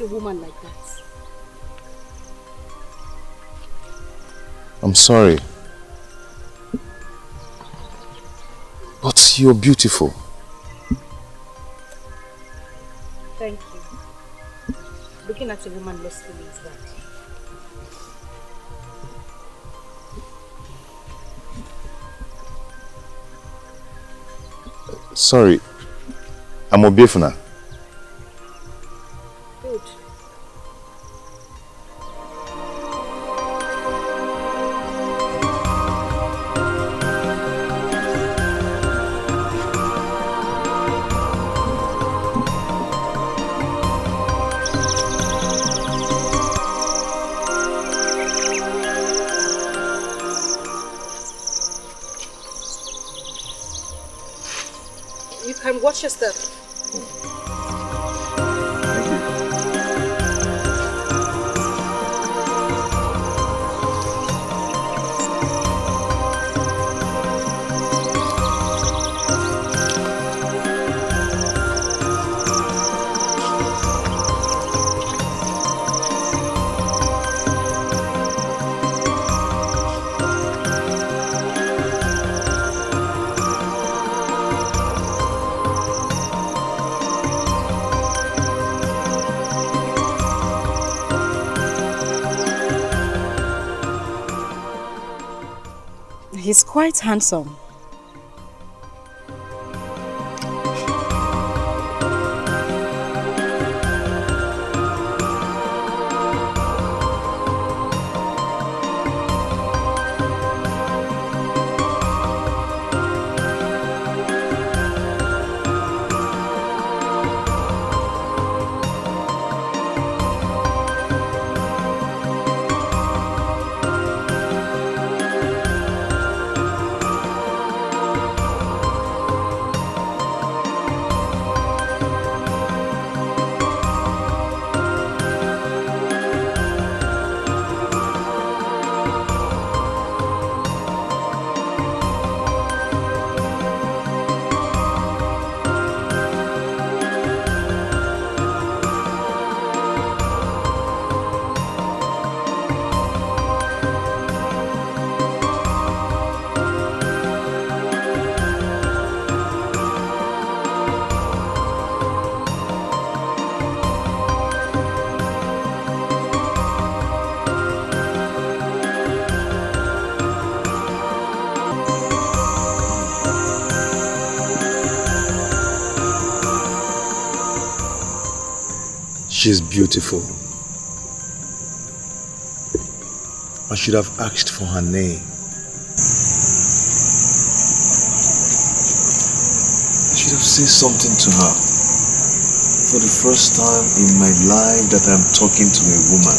at a woman like that? I'm sorry. But you're beautiful. Thank you. Looking at a woman lustfully is bad. Sorry. I'm Obiefuna. Good. You can watch your step. He's quite handsome. She's beautiful. I should have asked for her name. I should have said something to her. For the first time in my life that I'm talking to a woman.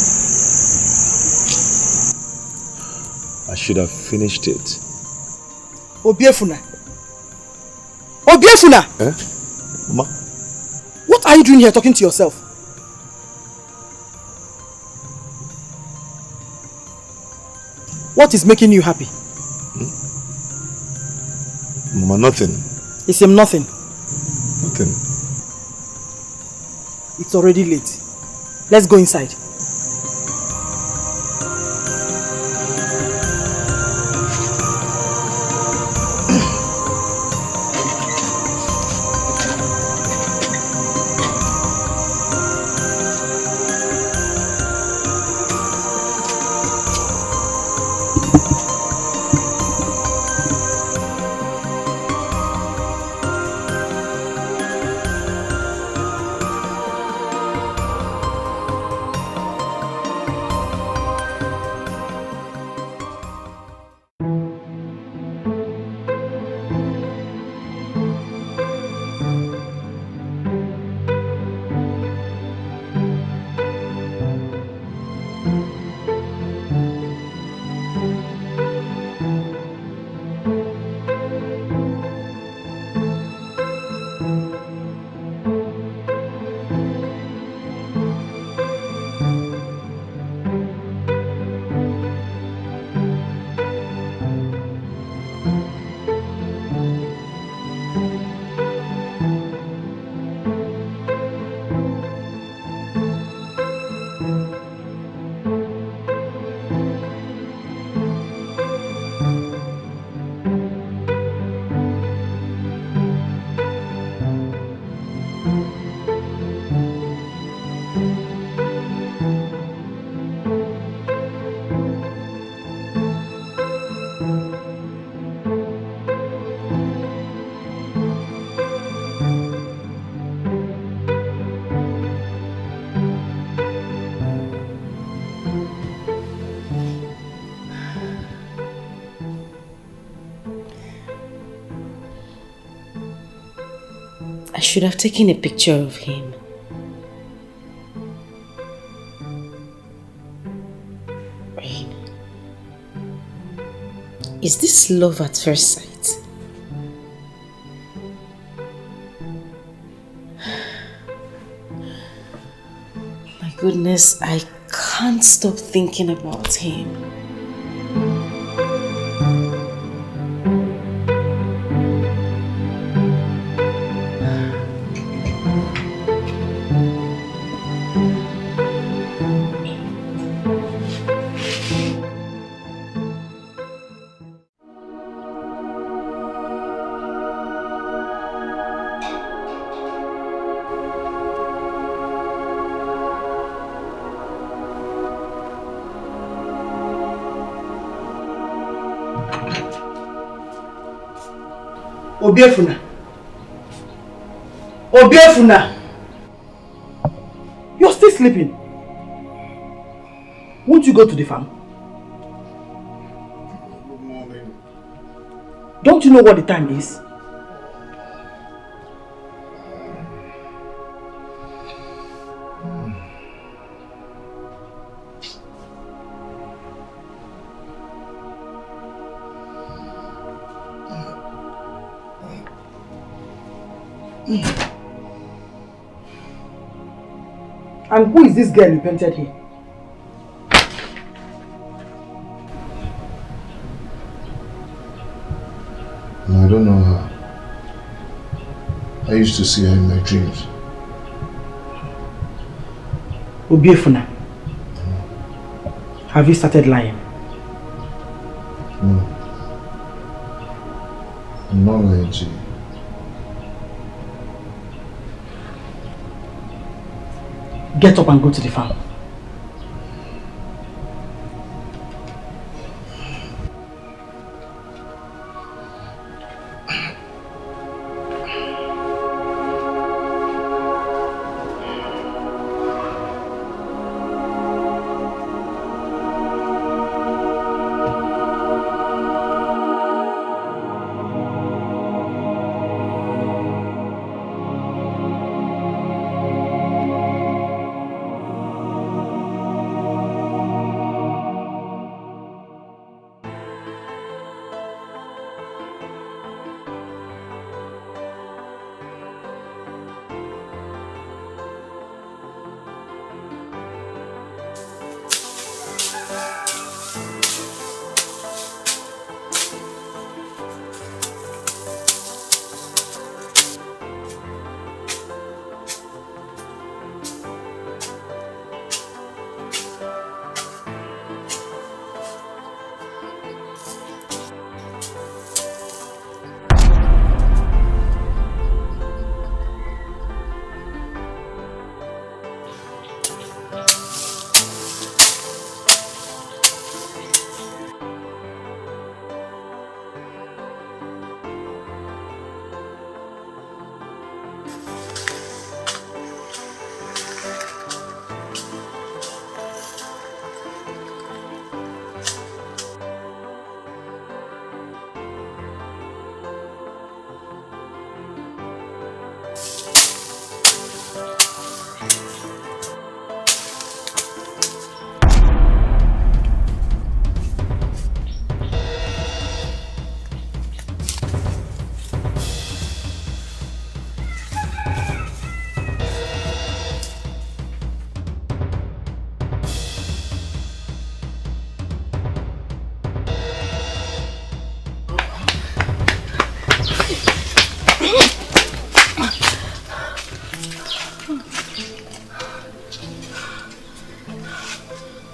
I should have finished it. Obiefuna! Obiefuna! Eh? Mama? What are you doing here talking to yourself? What is making you happy? Mama, nothing. It's him nothing. Nothing. It's already late. Let's go inside. I should have taken a picture of him. Rain. Is this love at first sight? My goodness, I can't stop thinking about him. Obiefuna. Obiefuna! You're still sleeping. Won't you go to the farm? Good morning. Don't you know what the time is? And who is this girl you painted here? No, I don't know her. I used to see her in my dreams. Obiefuna, have you started lying? No. I'm not lying to you. Get up and go to the farm.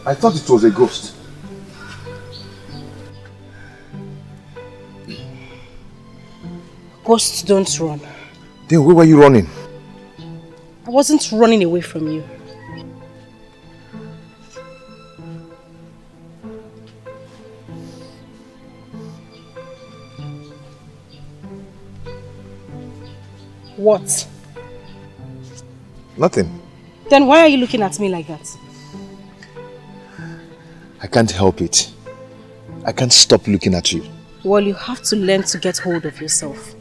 I thought it was a ghost. Ghosts don't run. Then where were you running? I wasn't running away from you. What? Nothing. Then why are you looking at me like that? I can't help it. I can't stop looking at you. Well, you have to learn to get hold of yourself.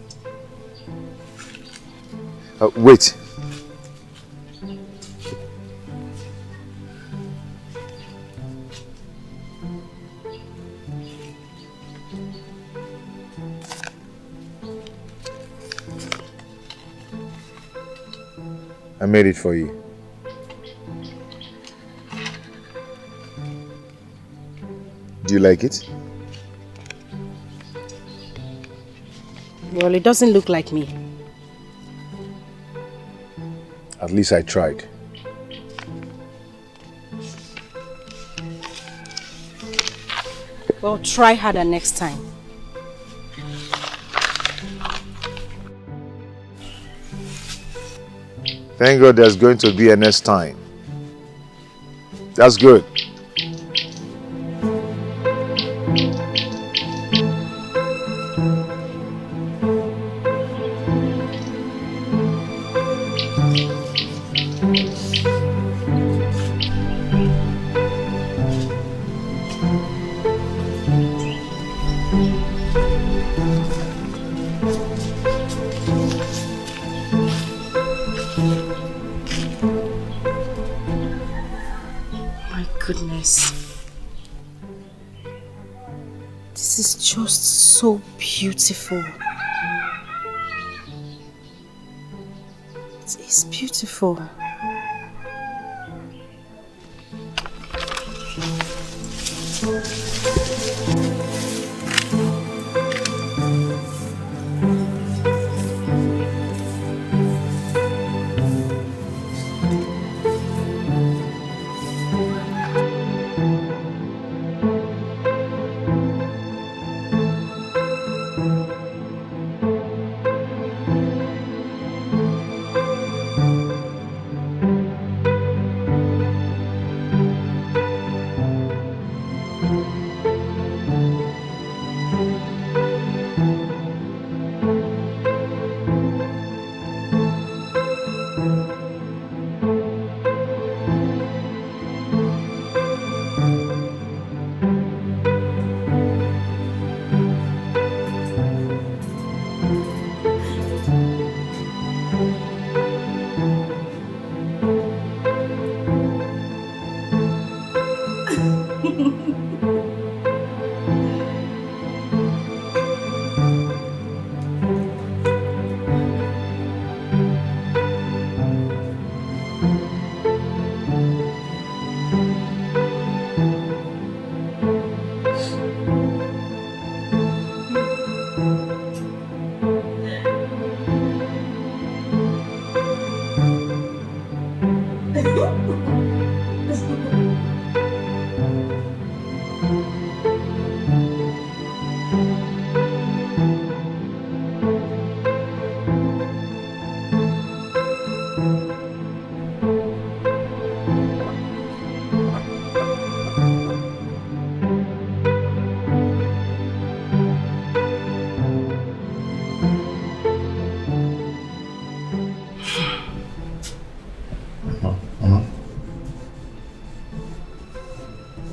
Wait. I made it for you. Do you like it? Well, it doesn't look like me. At least I tried. Well, try harder next time. Thank God there's going to be a next time. That's good. This is just so beautiful. It is beautiful.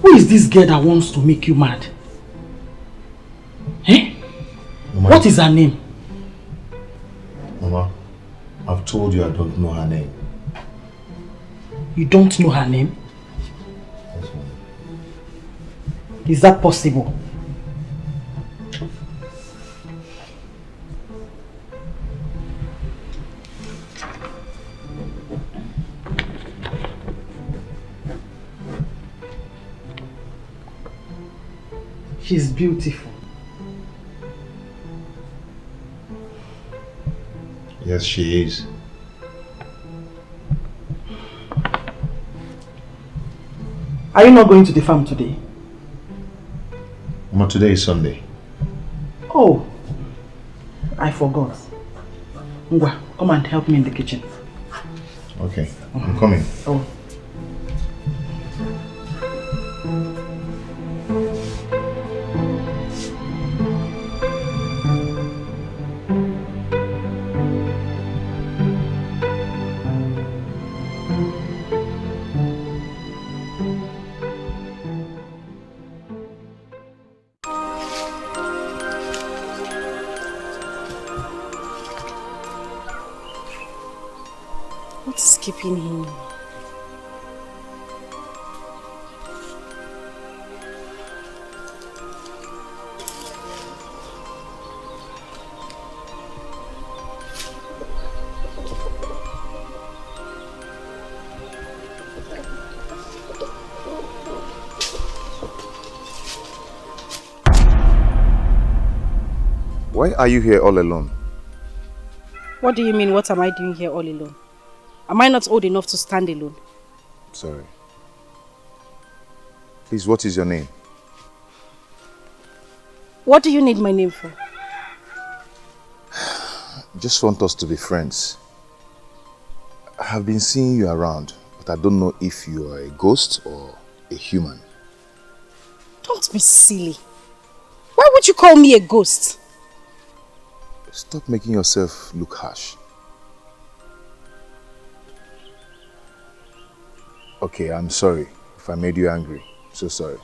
Who is this girl that wants to make you mad? Eh? Mama, what is her name? Mama, I've told you I don't know her name. You don't know her name? Yes, Mama. Is that possible? She's beautiful. Yes, she is. Are you not going to the farm today? Mama, today is Sunday. Oh, I forgot. Ngwa, come and help me in the kitchen. Okay, I'm coming. Oh. is keeping him? Why are you here all alone? What do you mean, what am I doing here all alone? Am I not old enough to stand alone? Sorry. Please, what is your name? What do you need my name for? I just want us to be friends. I have been seeing you around, but I don't know if you are a ghost or a human. Don't be silly. Why would you call me a ghost? Stop making yourself look harsh. Okay, I'm sorry if I made you angry. So sorry.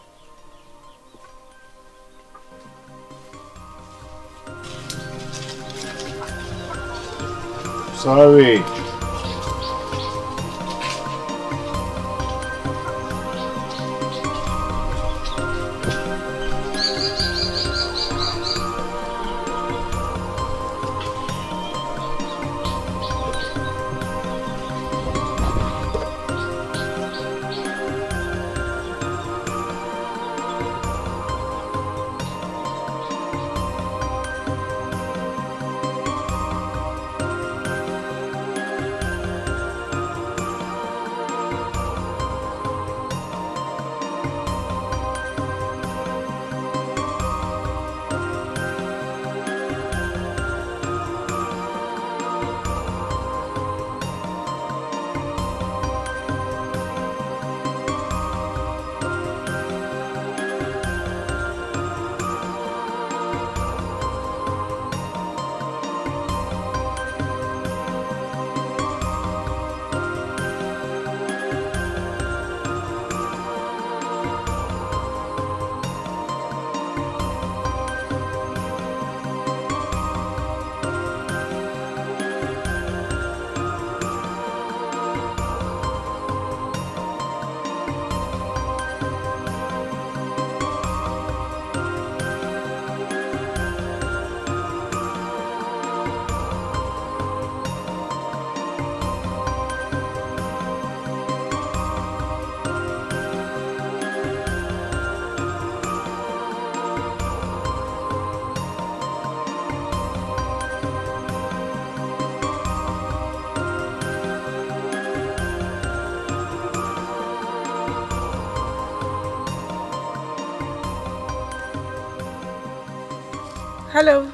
Sorry. Hello.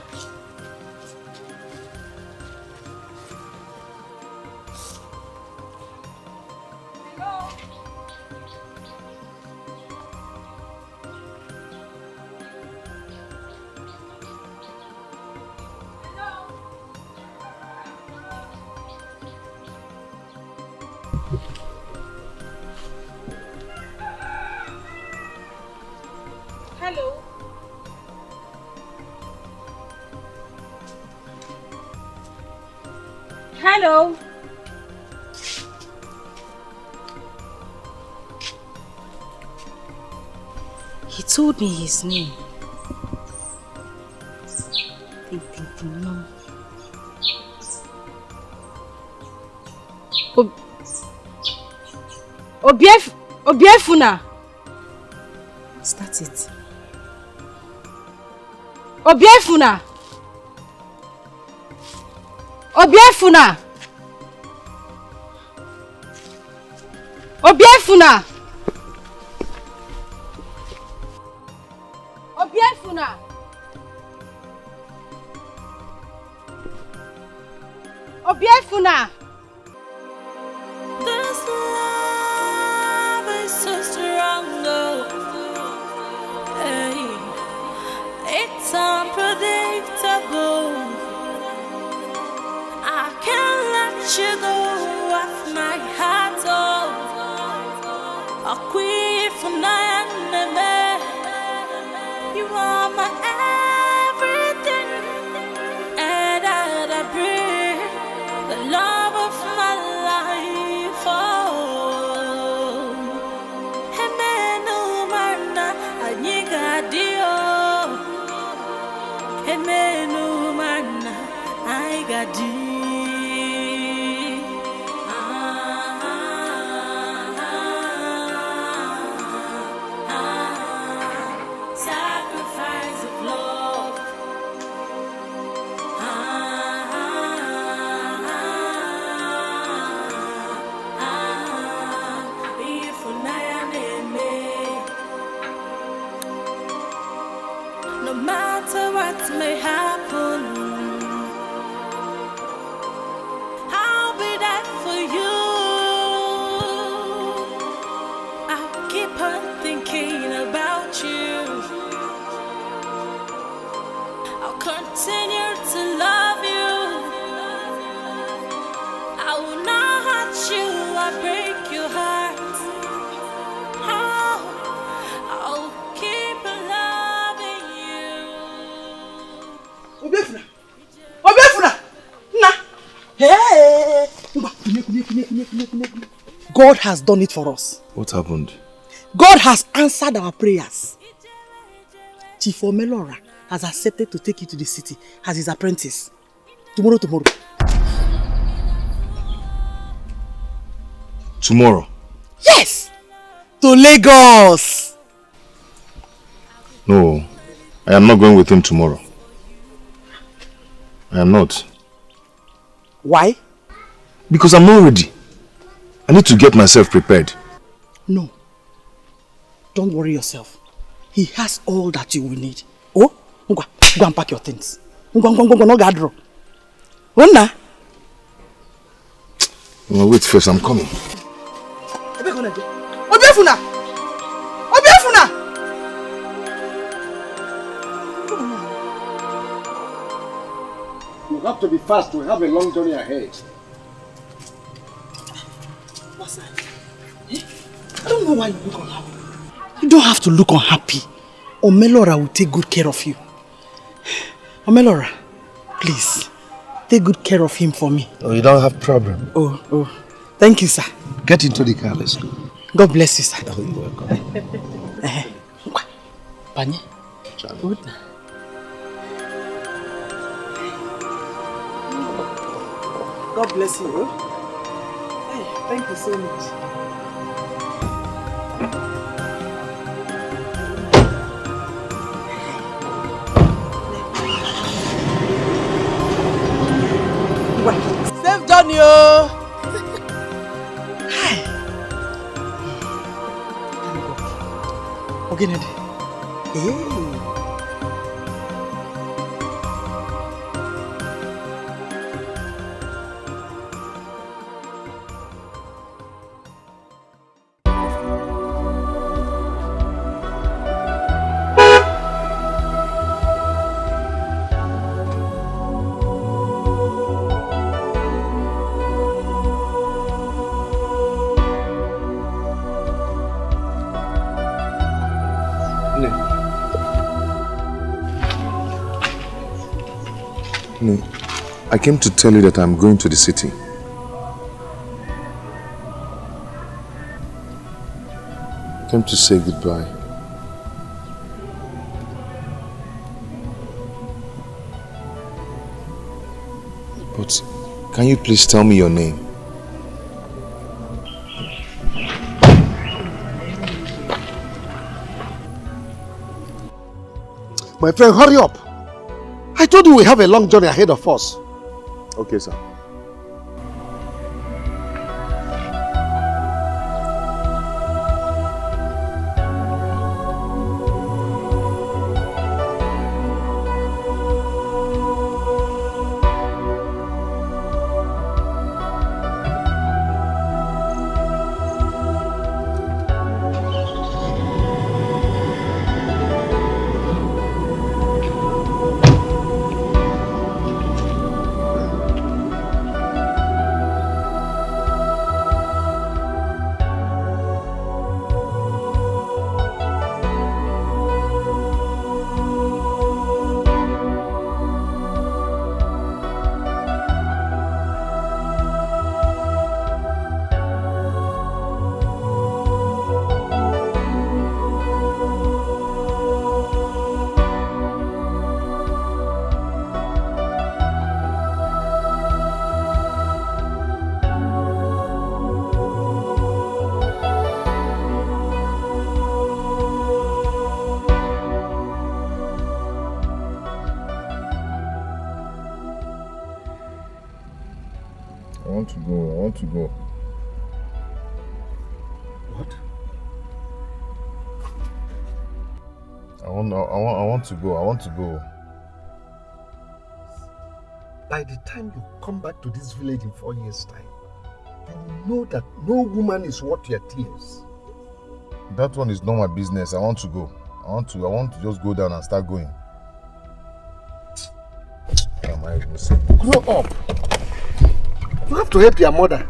Hello. Hello. He told me his name. No. Obiefuna. That's it. Obiefuna. Obiefuna. Obiefuna. Obiefuna. Obiefuna. This love is so strong, oh. Hey, it's unpredictable. I can't let you go off my heart, oh. A queen for none, you are my everything, and I breathe the love. I got sacrifice of love. No matter what may happen, I'll be there for you. I'll keep on thinking about you. I'll continue to love you. I will not hurt you or break your heart. Oh, I'll keep loving you. Obefuna! Obefuna! Na! Hey! God has done it for us. What happened? God has answered our prayers. Chief Omelora has accepted to take you to the city as his apprentice. Tomorrow. Tomorrow? Yes! To Lagos! No, I am not going with him tomorrow. I am not. Why? Because I'm not ready. I need to get myself prepared. No. Don't worry yourself. He has all that you will need. Oh, go and pack your things. Go, no gadro. Run. Wait first, I'm coming. Obiafuna! You have to be fast. We have a long journey ahead. What's that? I don't know why you look unhappy. You don't have to look unhappy. Omelora will take good care of you. Omelora, please, take good care of him for me. Oh, you don't have problem. Oh. Thank you, sir. Get into the car, let's go. God bless you, sir. Oh, you're welcome. Panye. Good. God bless you. Hey, thank you so much. Safe journey, oh. Hi. Okay, Ned. Hey. No, I came to tell you that I'm going to the city. I came to say goodbye. But can you please tell me your name? My friend, hurry up. I told you we have a long journey ahead of us. Okay, sir. I want to go. What? I want to go. By the time you come back to this village in 4 years' time, you will know that no woman is worth your tears. That one is not my business. I want to go. I want to just go down and start going. What am I even saying? Grow up. You have to help your mother.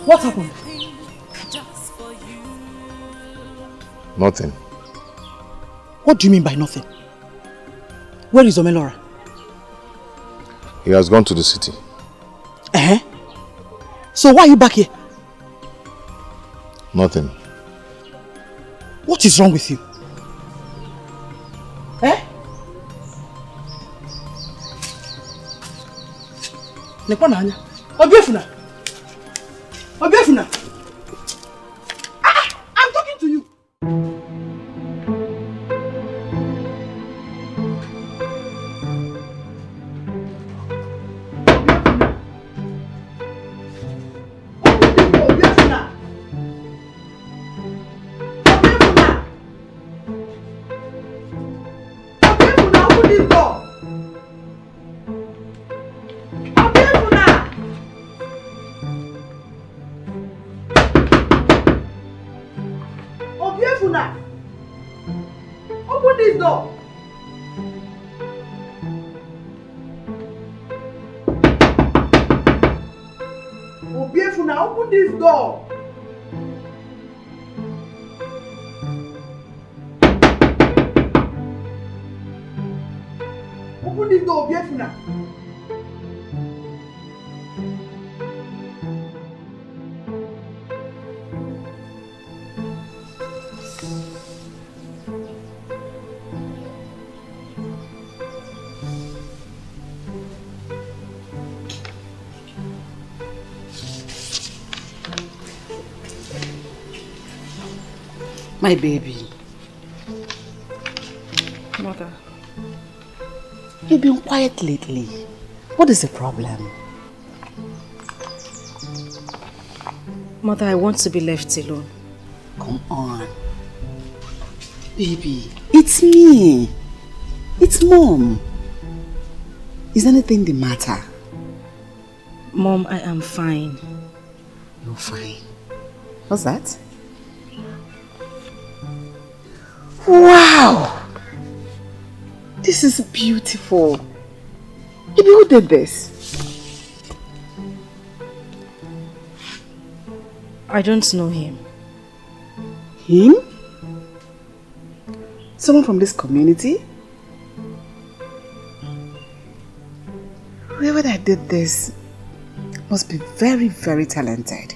What happened? Nothing. What do you mean by nothing? Where is Omelora? He has gone to the city. So why are you back here? Nothing. What is wrong with you? Obiefuna! I'm talking to you! Open this door! Obiefuna, open this door! Open this door, Obiefuna! My baby. Mother. You've been quiet lately. What is the problem? Mother, I want to be left alone. Come on. Baby, it's me. It's Mom. Is anything the matter? Mom, I am fine. You're fine. What's that? Wow! This is beautiful. Baby, who did this? I don't know him. Him? Someone from this community? Whoever that did this must be very, very talented.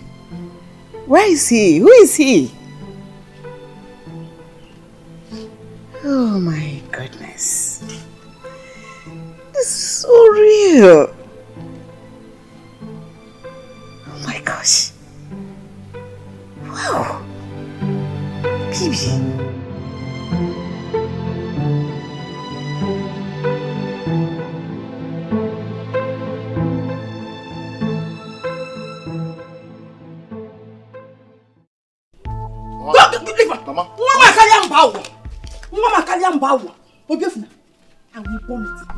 Where is he? Who is he? Oh my goodness. This is so real. Oh my gosh. Wow. Baby.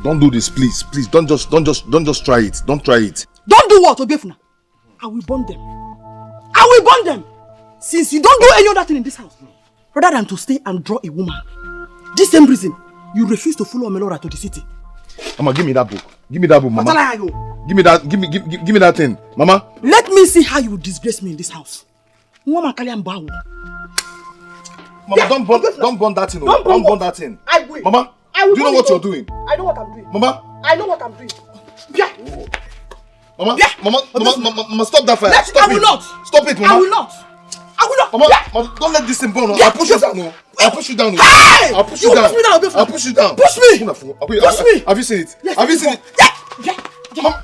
Don't do this, please. Please, don't just try it. Don't try it. Don't do what, Obiefuna? I will burn them. I will burn them. Since you don't do any other thing in this house, rather than to stay and draw a woman, this same reason you refuse to follow Melora to the city. Mama, give me that book. Give me that book, Mama. Give me that. Give me that thing, Mama. Let me see how you will disgrace me in this house. Mama, Mama, don't burn that thing. Don't burn that thing. I will. Mama, do you know what you're doing? I know what I'm doing. Mama, I know what I'm doing. Mama, Mama, stop that fire. I will not. Stop it, Mama. I will not. Mama, don't let this thing burn. I'll push you down. I'll push you down. Hey! I'll push you down. I'll push you down. Push me. Push me. Have you seen it? Yes, Have you seen it? Mama.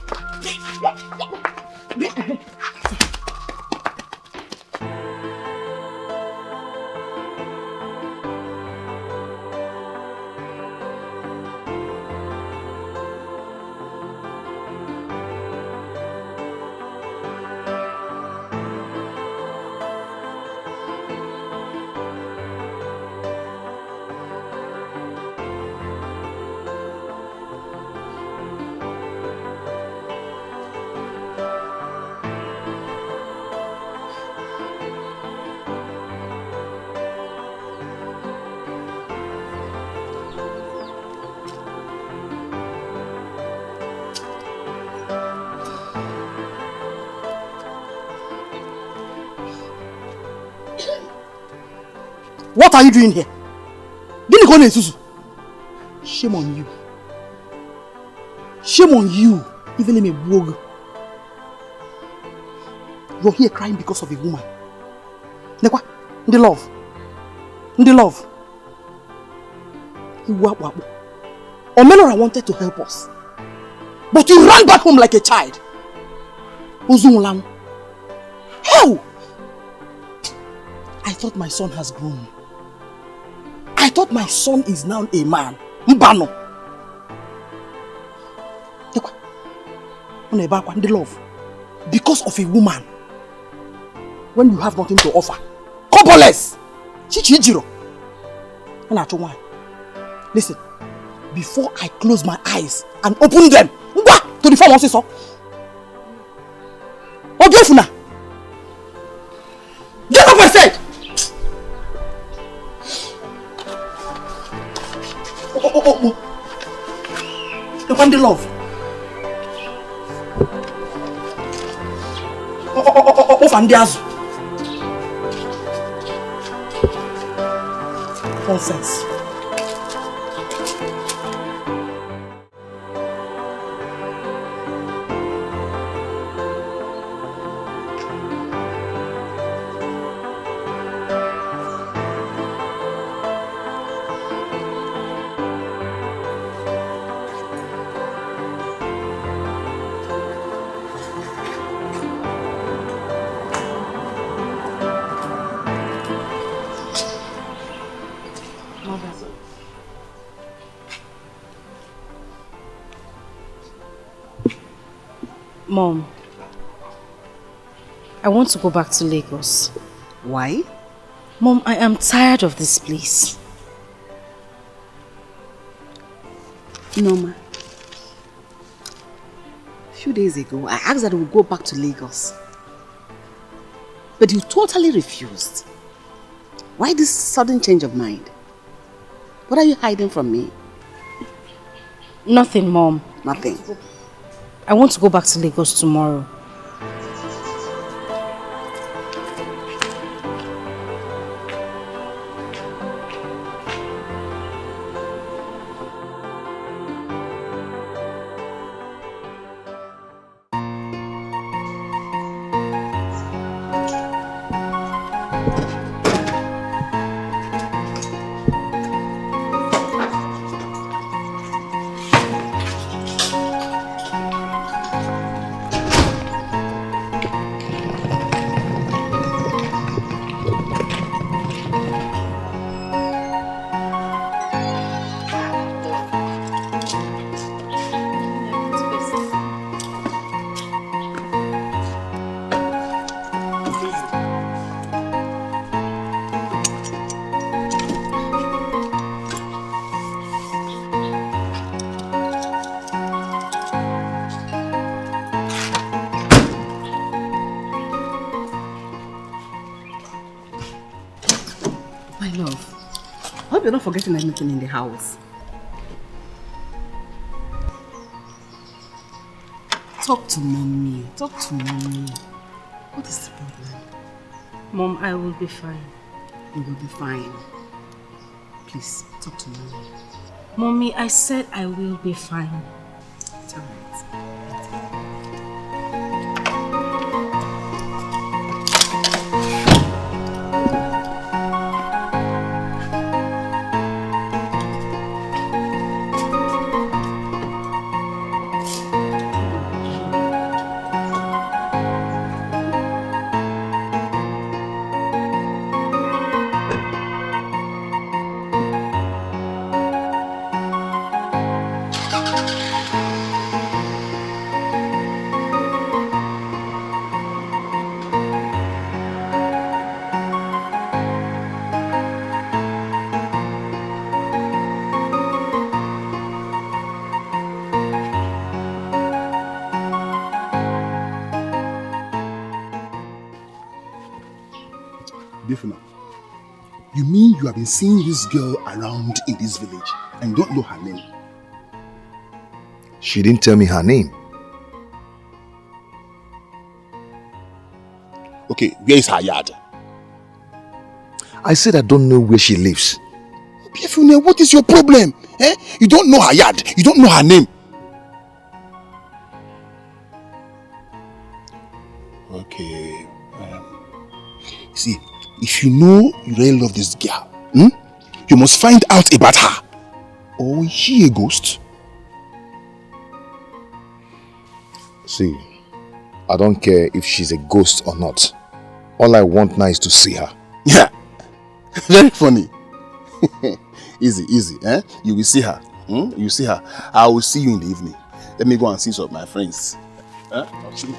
What are you doing here? Shame on you. Shame on you. Even a wog. You're here crying because of a woman. The love. Omelora wanted to help us, but you ran back home like a child. How? I thought my son has grown. I thought my son is now a man. Mbano. The love. Because of a woman. When you have nothing to offer. Cobbleless. Chichijiro. Listen. Before I close my eyes and open them to the form of so. Obiefuna. Get up, I said. The one they love. Fandiazu. Nonsense. Mom, I want to go back to Lagos. Why? Mom, I am tired of this place. Norma, a few days ago, I asked that we go back to Lagos. But you totally refused. Why this sudden change of mind? What are you hiding from me? Nothing, Mom. Nothing. I want to go back to Lagos tomorrow. My love, I hope you're not forgetting anything in the house. Talk to mommy. Talk to mommy. What is the problem? Mom, I will be fine. You will be fine. Please, talk to mommy. Mommy, I said I will be fine. It's alright. You mean you have been seeing this girl around in this village and don't know her name? She didn't tell me her name. Okay, where is her yard? I said I don't know where she lives. Billionaire, what is your problem? Eh? You don't know her yard. You don't know her name. Okay. See, if you know you really love this girl, you must find out about her. Or is she a ghost? See, I don't care if she's a ghost or not. All I want now is to see her. Yeah. Very funny. Easy, eh? You will see her. You see her. I will see you in the evening. Let me go and see some of my friends. I'll see you.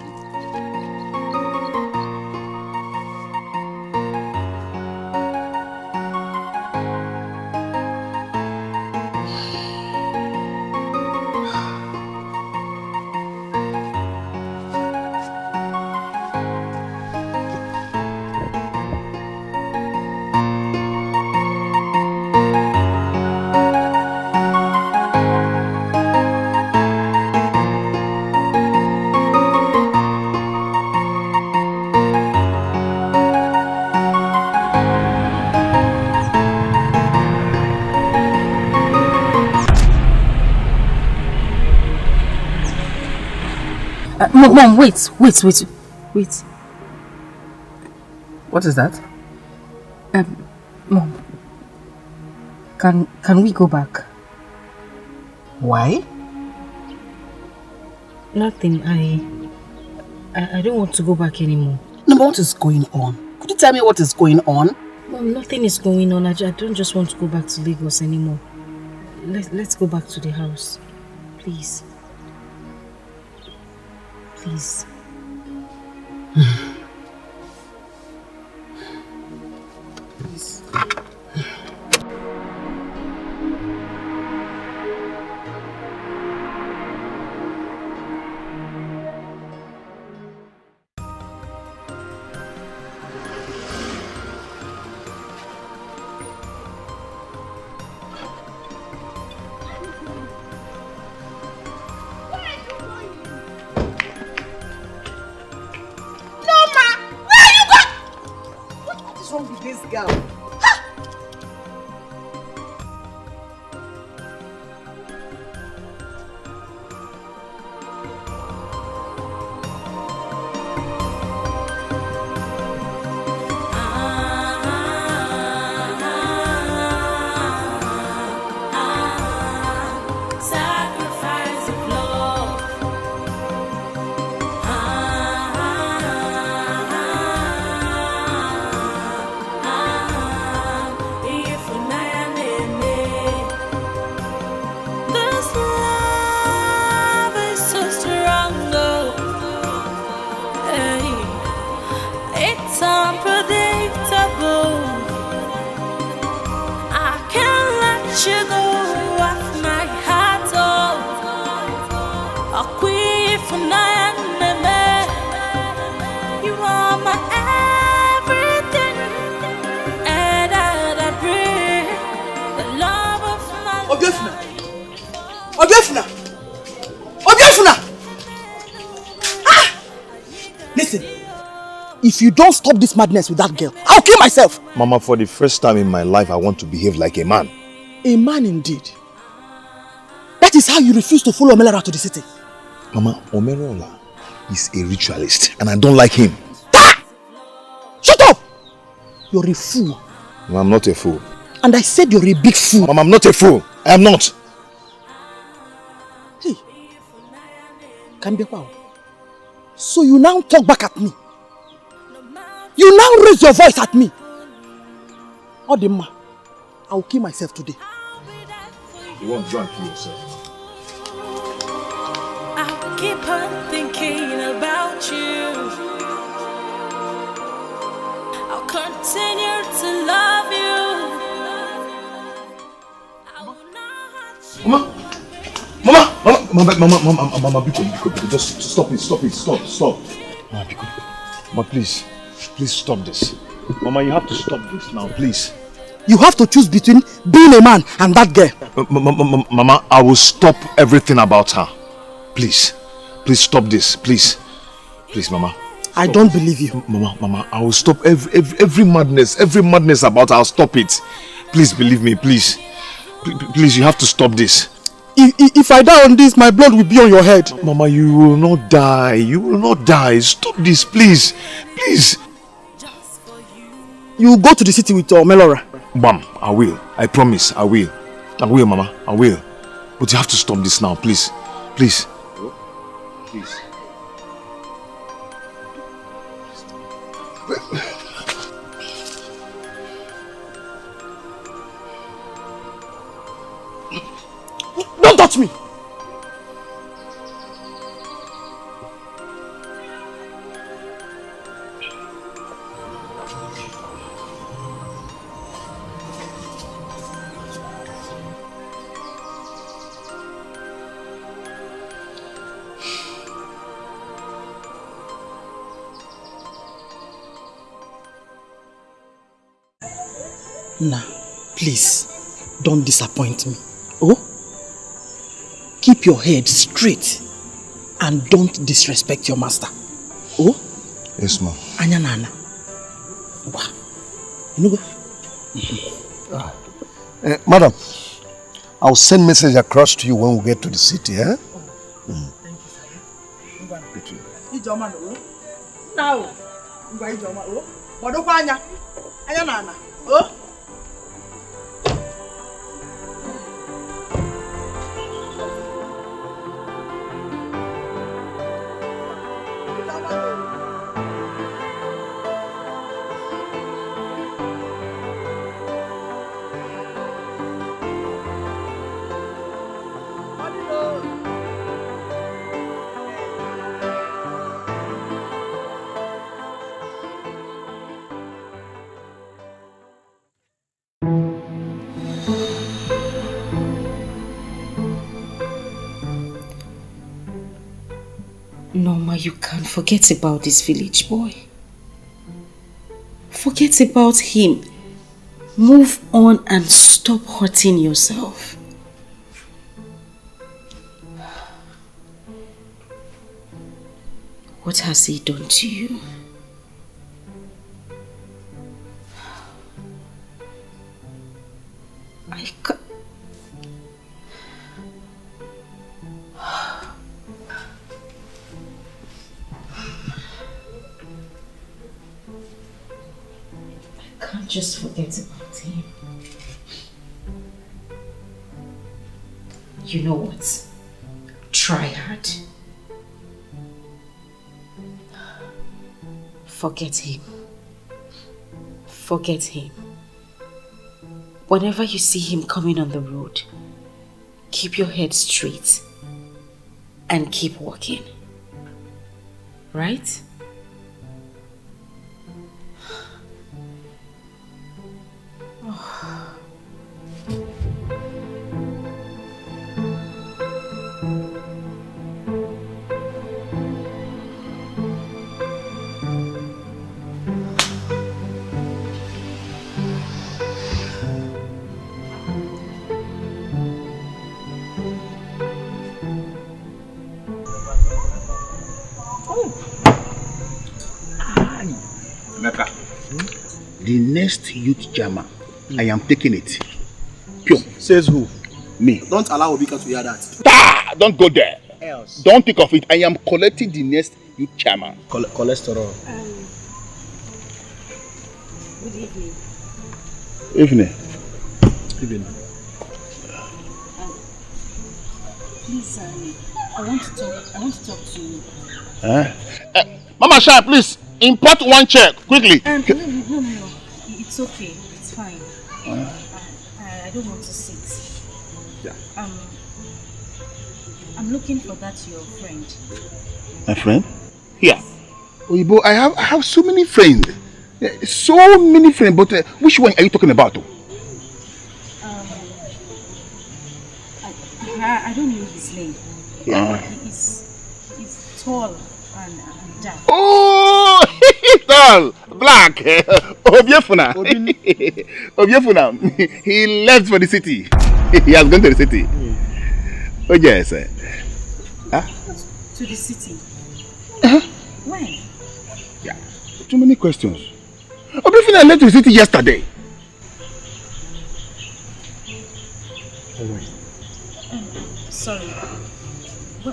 Mom, wait. What is that? Mom, can we go back? Why? Nothing. I don't want to go back anymore. No, but what is going on? Could you tell me what is going on? Mom, nothing is going on. I don't just want to go back to Lagos anymore. Let's go back to the house, please. Please. Please. This girl. Listen, if you don't stop this madness with that girl, I'll kill myself. Mama, for the first time in my life, I want to behave like a man. A man indeed. That is how you refuse to follow Omelara to the city. Mama, Omerola is a ritualist and I don't like him. Ah! Shut up! You're a fool. No, I'm not a fool. And I said you're a big fool. Mama, I'm not a fool. I am not. Hey. Kambiakwa. So you now talk back at me. You now raise your voice at me. Odema, I'll kill myself today. You won't go and kill yourself. I'll keep on thinking about you. I'll continue to love you. Mama, Biko, just stop it, stop. Mama, Biko, Mama, please stop this. Mama, you have to stop this now, please. You have to choose between being a man and that girl. Mama, I will stop everything about her. Please stop this, please, Mama. Stop. I don't believe you. Mama, I will stop every madness about her. I'll stop it. Please believe me, please, you have to stop this. If I die on this, my blood will be on your head. Mama, you will not die. Stop this, please. You will go to the city with Melora. Bam, I will. I promise, I will, Mama, I will. But you have to stop this now, please. Don't touch me! Nah, please, don't disappoint me. Oh? Keep your head straight and don't disrespect your master. Oh? Yes, ma'am. Anya nana. You know? Madam, I'll send message across to you when we get to the city, eh? Oh? Norma, you can't forget about this village boy. Forget about him. Move on and stop hurting yourself. What has he done to you? I can't. I can't just forget about him. You know what? Try hard. Forget him. Forget him. Whenever you see him coming on the road, keep your head straight and keep walking. Right? Oh. The next youth jammer, I am taking it. Pure. Says who? Me. Don't allow Obika to hear that. Don't go there. Else. Don't think of it. I am collecting the next youth jammer. Cholesterol. Good evening. Evening. Evening. Please, I want to talk to you. Mama Shah, please import one chair quickly. No. It's okay. It's fine. I don't want to sit. Yeah. I'm looking for that your friend. My friend? Yeah. Oyibo, I have so many friends. So many friends, but which one are you talking about? I don't know his name. He's tall and dark. Oh, tall, black. Obiefuna. Obiefuna. He left for the city. He has gone to the city. Oh yes. Huh? To the city. When? Yeah. Too many questions. Obiefuna left to the city yesterday. Sorry.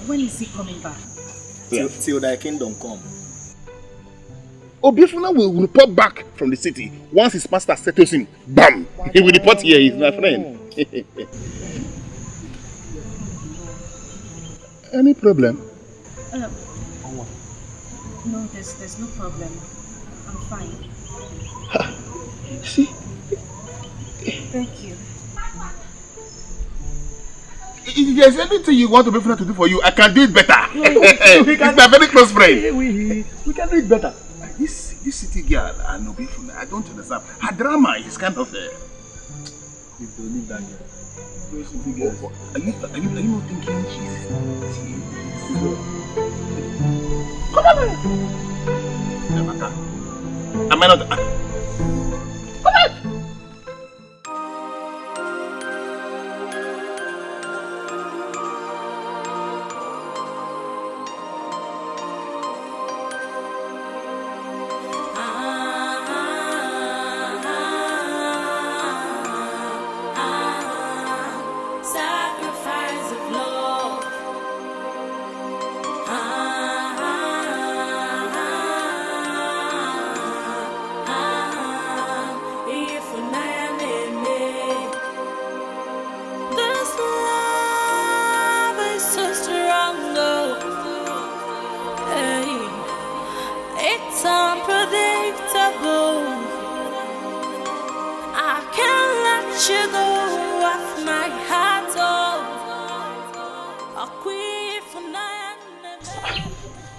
When is he coming back? Till thy kingdom come. Obiefuna will report back from the city. Once his master settles him, bam! He will report here. He's my friend. Any problem? No, there's no problem. I'm fine. See? Thank you. If there's anything you want Obiefuna to do for you, I can do it better. He's my very close friend. We can do it better. This city girl, Obiefuna, I don't understand. Her drama is kind of... You don't need that girl. Those city girls. Are you not thinking she's... Come on! Am I not... Come on! Sacrifice of love. If this love is so strong, hey, it's unpredictable. I can't let you go off my heart.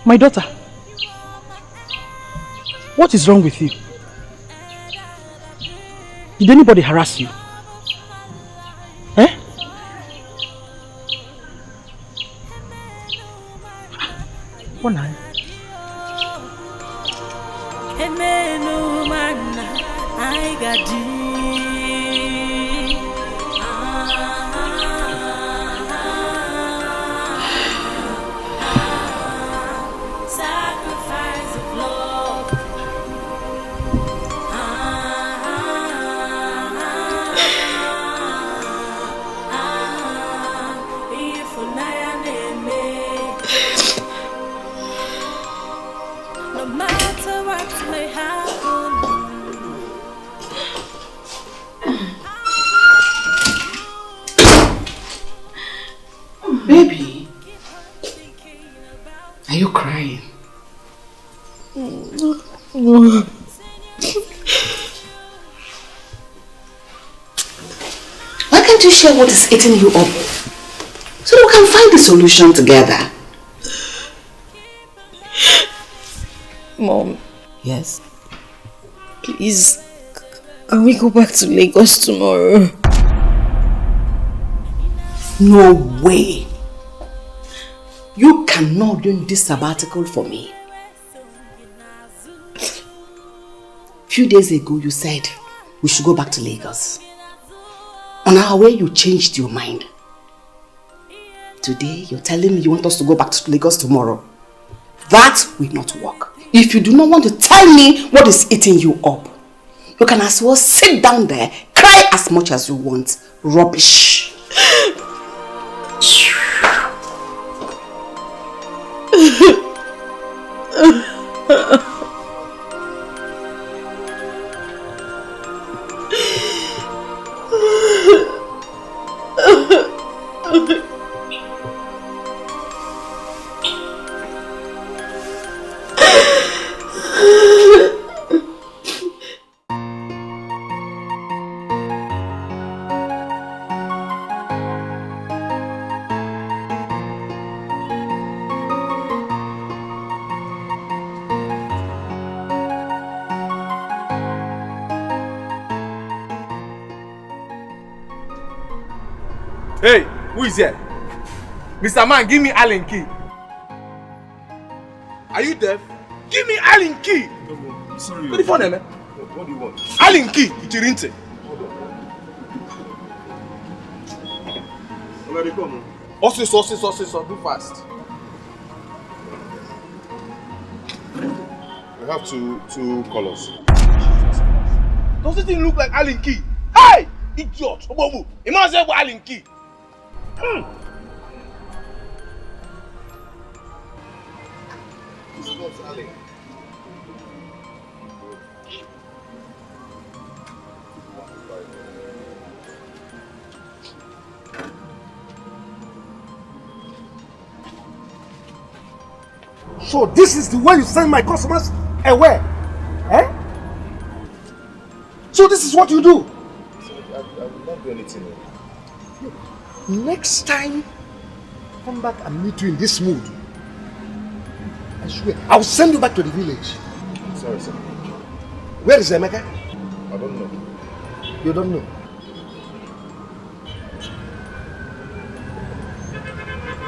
My daughter, what is wrong with you? Did anybody harass you? Baby, are you crying? No. Why can't you share what is eating you up so we can find the solution together? Mom, Yes. please, can we go back to Lagos tomorrow? No way. You cannot do this sabbatical for me. Few days ago you said we should go back to Lagos. On our way you changed your mind. Today you're telling me you want us to go back to Lagos tomorrow. That will not work. If you do not want to tell me what is eating you up, you can as well sit down there, cry as much as you want. Rubbish. Hey, who is here? Mr. Man, give me Allen key. Are you deaf? Give me Allen key. No, sorry. What the phone, man? What do you want? Allen key, Ichirinte. Already come. Also, do fast. We have two colors. Does this thing look like Allen key? Hey! Idiot! Obobu! It must say Allen key. It's not Allen. So this is the way you send my customers away? Eh? So this is what you do? I will not do anything. Next time, come back and meet you in this mood. I swear, I will send you back to the village. Sorry, sir. Where is Emeka? I don't know. You don't know.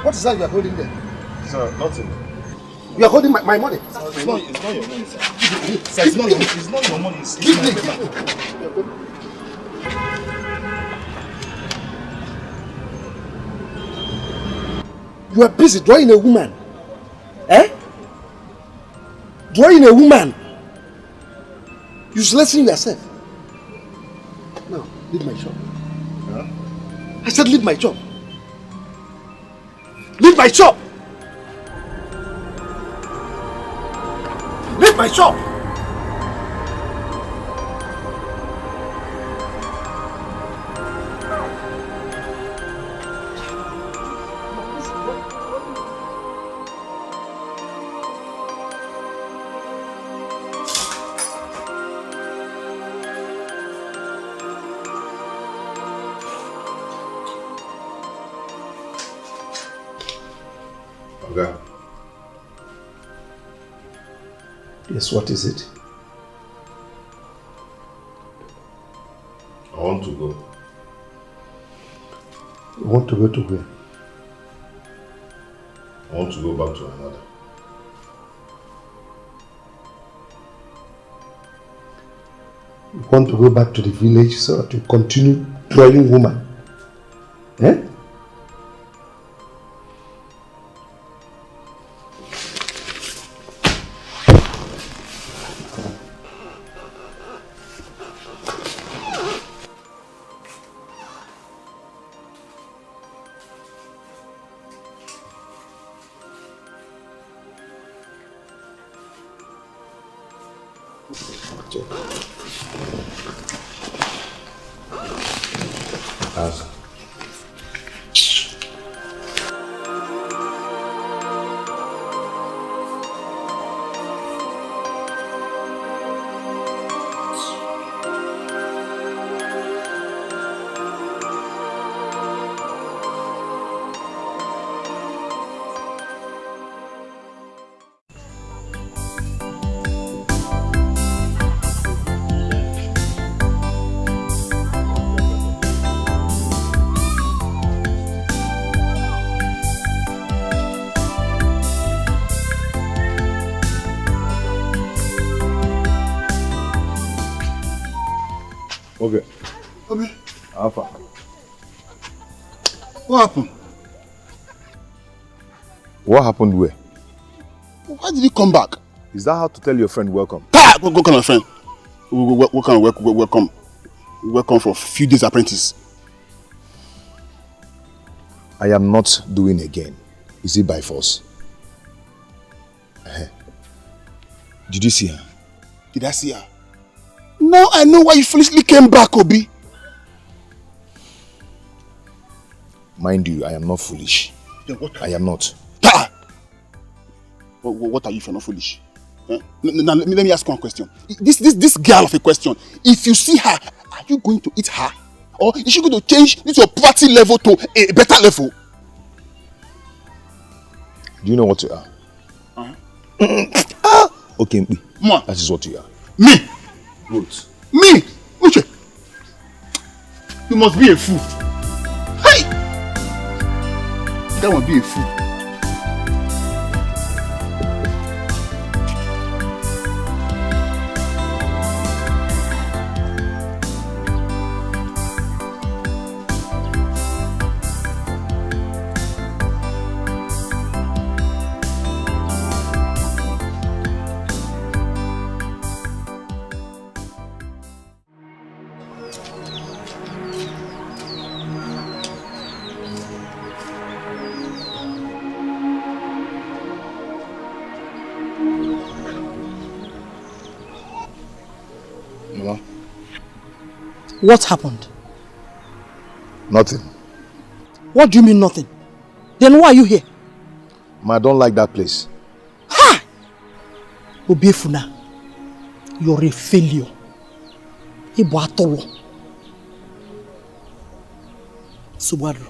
What is that you are holding there? Sir, nothing. You are holding my money. It's not your money, sir. Sir, it's not your money. It's my paper. You are busy drawing a woman. Eh? Drawing a woman. Uselessing yourself. Now, leave my shop. Huh? I said leave my shop. Leave my shop. Leave my shop. Okay. Yes, what is it? I want to go. You want to go to where? I want to go back to another. You want to go back to the village so to continue trolling woman? Eh? Okay. Obi, Alpha. what happened? What happened where? Why did he come back? Is that how to tell your friend welcome? Go come, my friend. Welcome for a few days apprentice. I am not doing again. Is it by force? Did you see her? Did I see her? Now I know why you foolishly came back, Obi. Mind you, I am not foolish. Then what? I am not. What are you if you're not foolish? Now let me ask one question. This girl of a question. If you see her, are you going to eat her? Or is she going to change this your poverty level to a better level? Do you know what you are? Okay, me. That is what you are. Me? What? Me? Uche? You must be a fool. Hey! That must be a fool. What happened? Nothing. What do you mean nothing? Then why are you here? I don't like that place. Ha! Obiefuna, you're a failure. Ibo atolo. Subaru.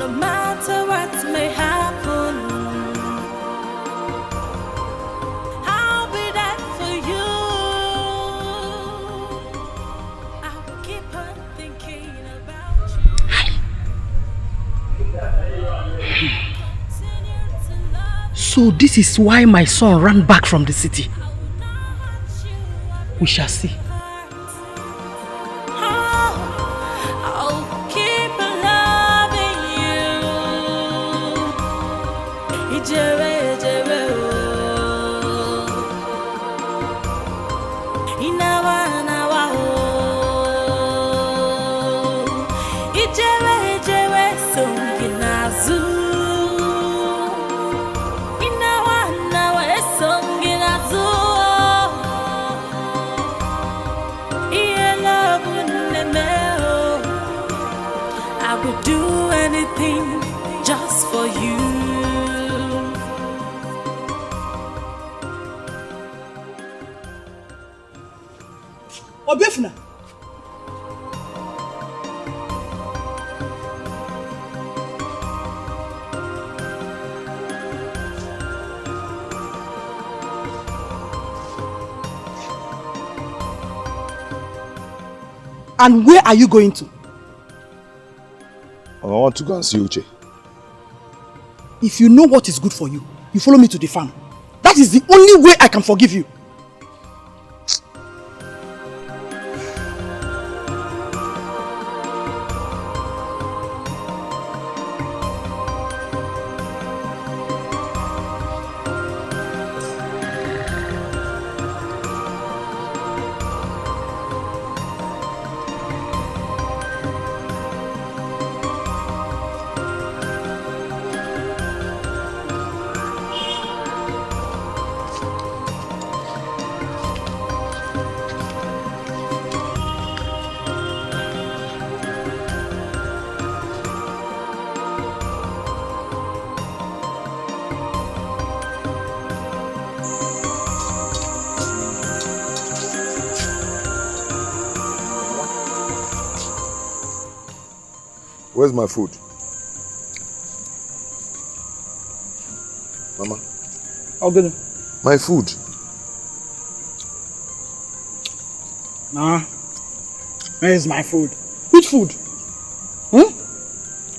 no matter what may happen, I'll be there for you. I'll keep on thinking about you. So this is why my son ran back from the city. We shall see. Just for you. Obiefuna. And where are you going to? I want to go and see Uche. If you know what is good for you, you follow me to the farm. That is the only way I can forgive you. Where's my food? Mama? I'll get it. My food. Nah. Where is my food? Which food?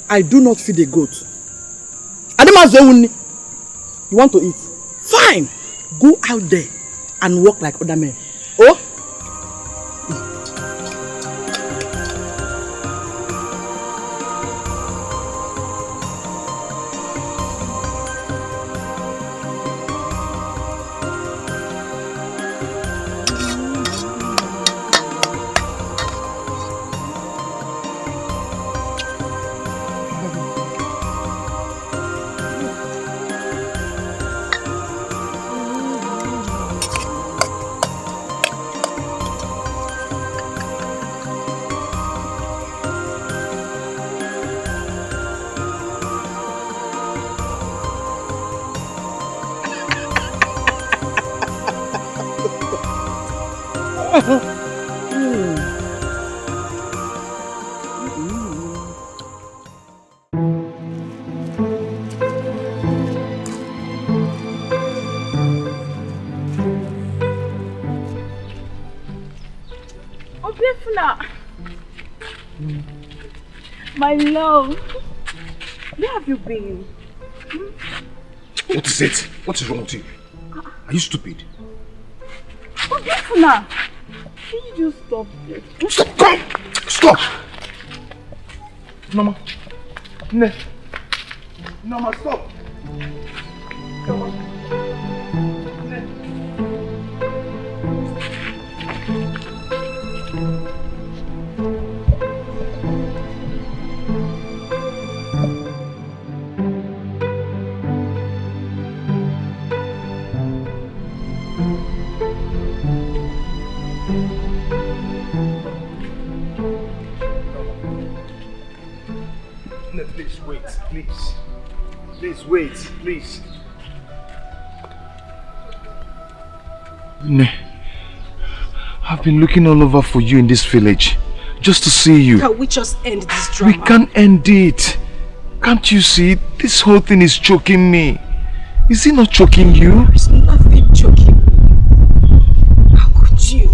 I do not feed a goat. You want to eat? Fine. Go out there and walk like other men. Oh? My love, where have you been? What is it? What is wrong with you? Are you stupid? Obiefuna, can you just stop this? Stop! Come! Stop! Mama. Mama, stop! Come on. Please wait, please. Please wait, please. I've been looking all over for you in this village, just to see you. Can we just end this drama? We can't end it. Can't you see? This whole thing is choking me. Is it not choking you? It's nothing choking. How could you?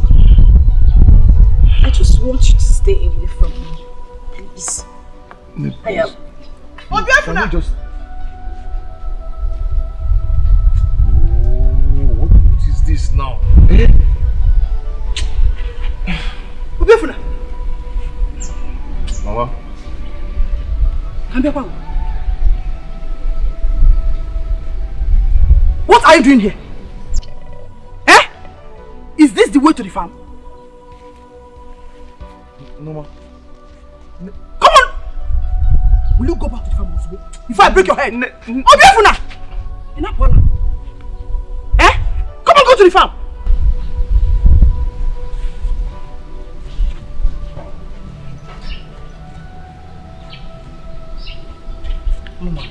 I just want you to stay away from me. Please. No, I am. Can you just... What is this now? Mama. What are you doing here? Eh? Is this the way to the farm? No, ma. Come on! Will you go back to the farm also? Before I break your head? Obiefuna! Eh? Come on, go to the farm! Mama.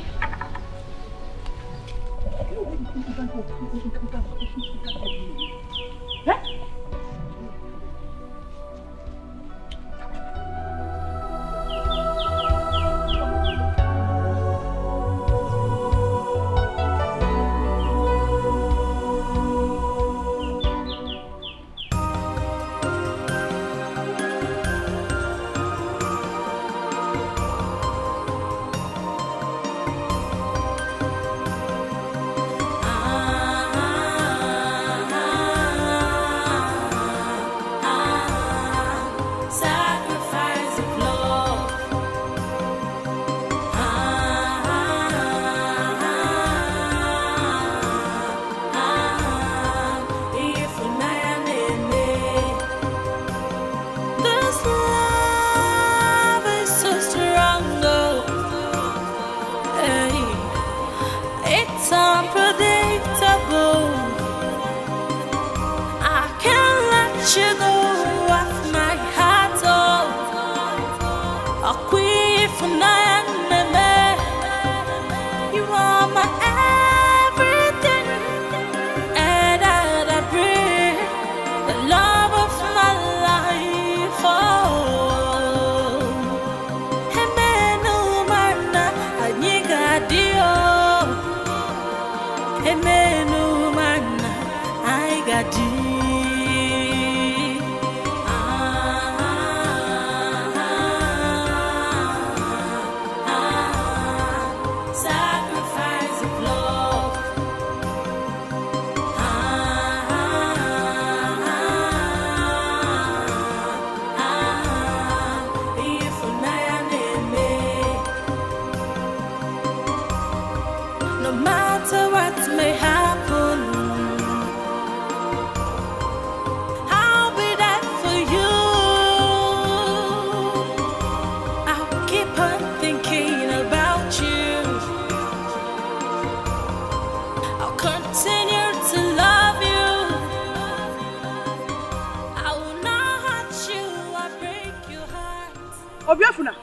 Obiefuna.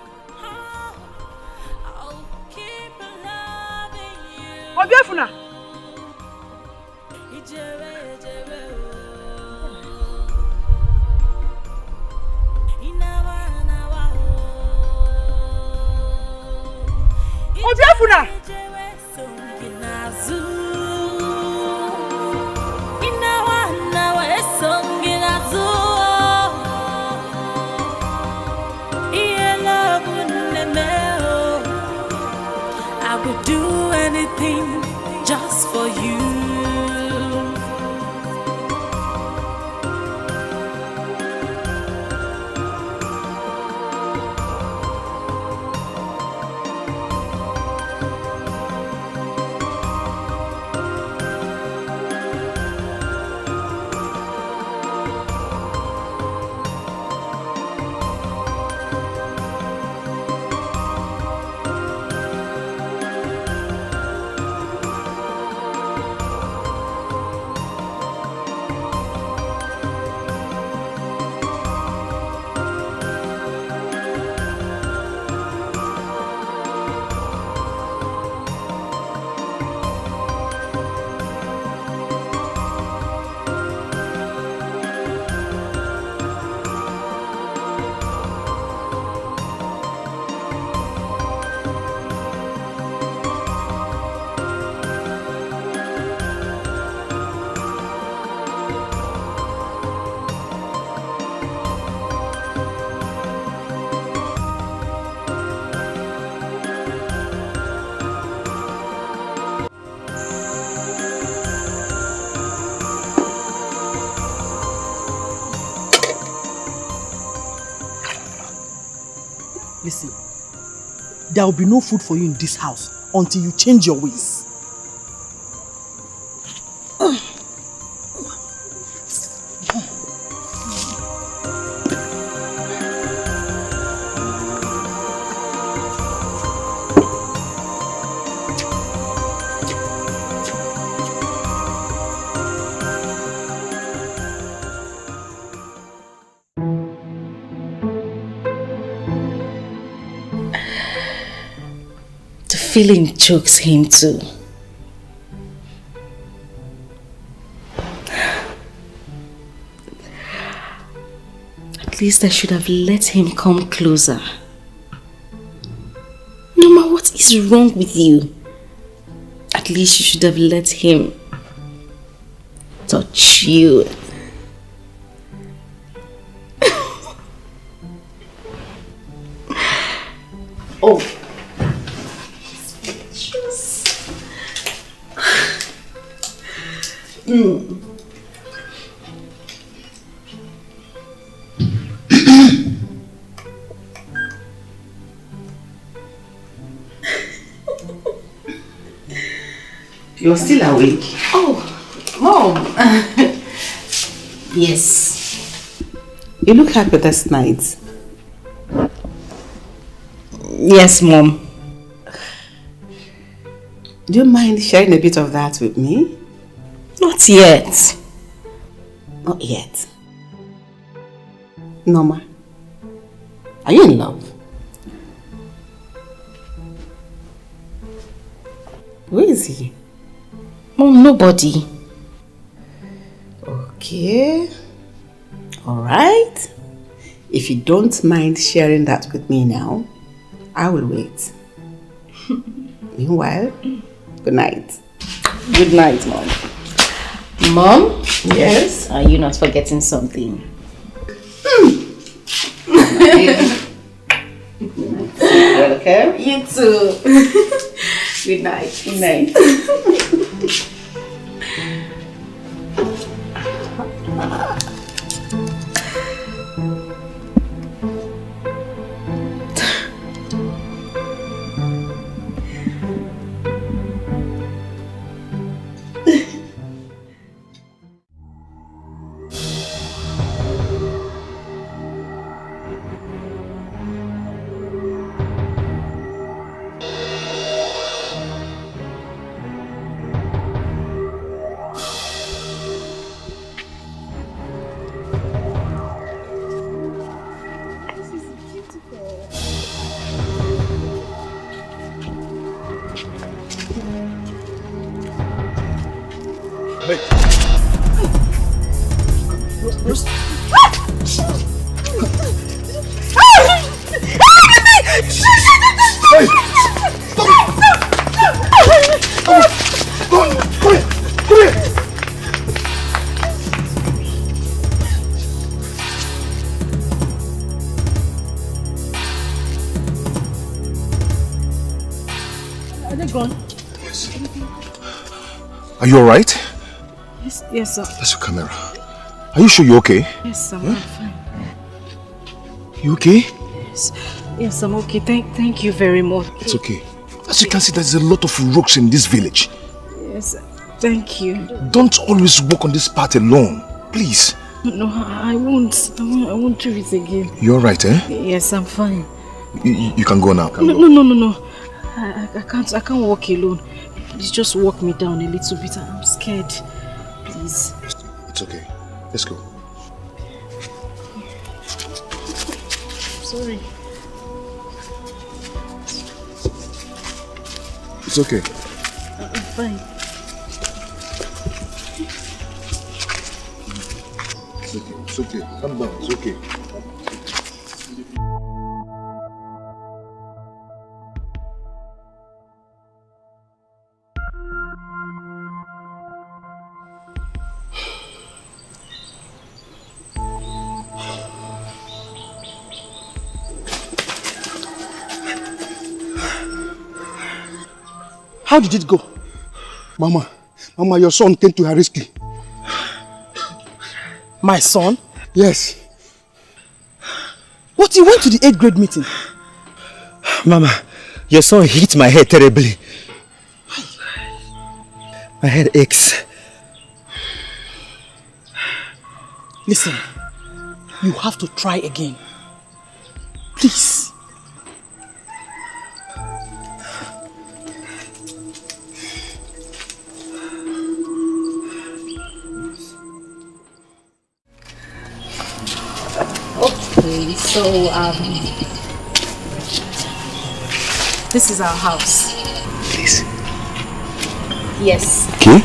Obiefuna. Obiefuna. I would do anything just for you. Listen, there will be no food for you in this house until you change your ways. Feeling chokes him too. At least I should have let him come closer. Mama, what is wrong with you? At least you should have let him touch you. Oh. You're still awake? Oh, Mom. Yes. You look happy this night. Yes, Mom. Do you mind sharing a bit of that with me? Not yet. Not yet. Norma, are you in love? Where is he? Mom, nobody. Okay. Alright. If you don't mind sharing that with me now, I will wait. Meanwhile, good night. Good night, Mom. Mom? Yes? Are you not forgetting something? Okay? You too. Good night. Good night. Are you alright? Yes, sir. That's your camera. Are you sure you're okay? Yes, I'm fine. You okay? Yes, I'm okay. Thank you very much. It's okay. As you can see, there's a lot of rocks in this village. Yes, thank you. Don't always walk on this path alone. Please. No, I won't. I won't do it again. You're right, eh? Yes, I'm fine. You can go now. No. I can't walk alone. Please just walk me down a little bit. I'm scared. Please. It's okay. Let's go. Sorry. It's okay. I'm fine. It's okay. Calm down. It's okay. How did it go? Mama, your son came to her rescue. My son? Yes. What, you went to the 8th grade meeting? Mama, your son hit my head terribly. My head aches. Listen, you have to try again. Please. Okay, so this is our house. Please. Yes. Okay.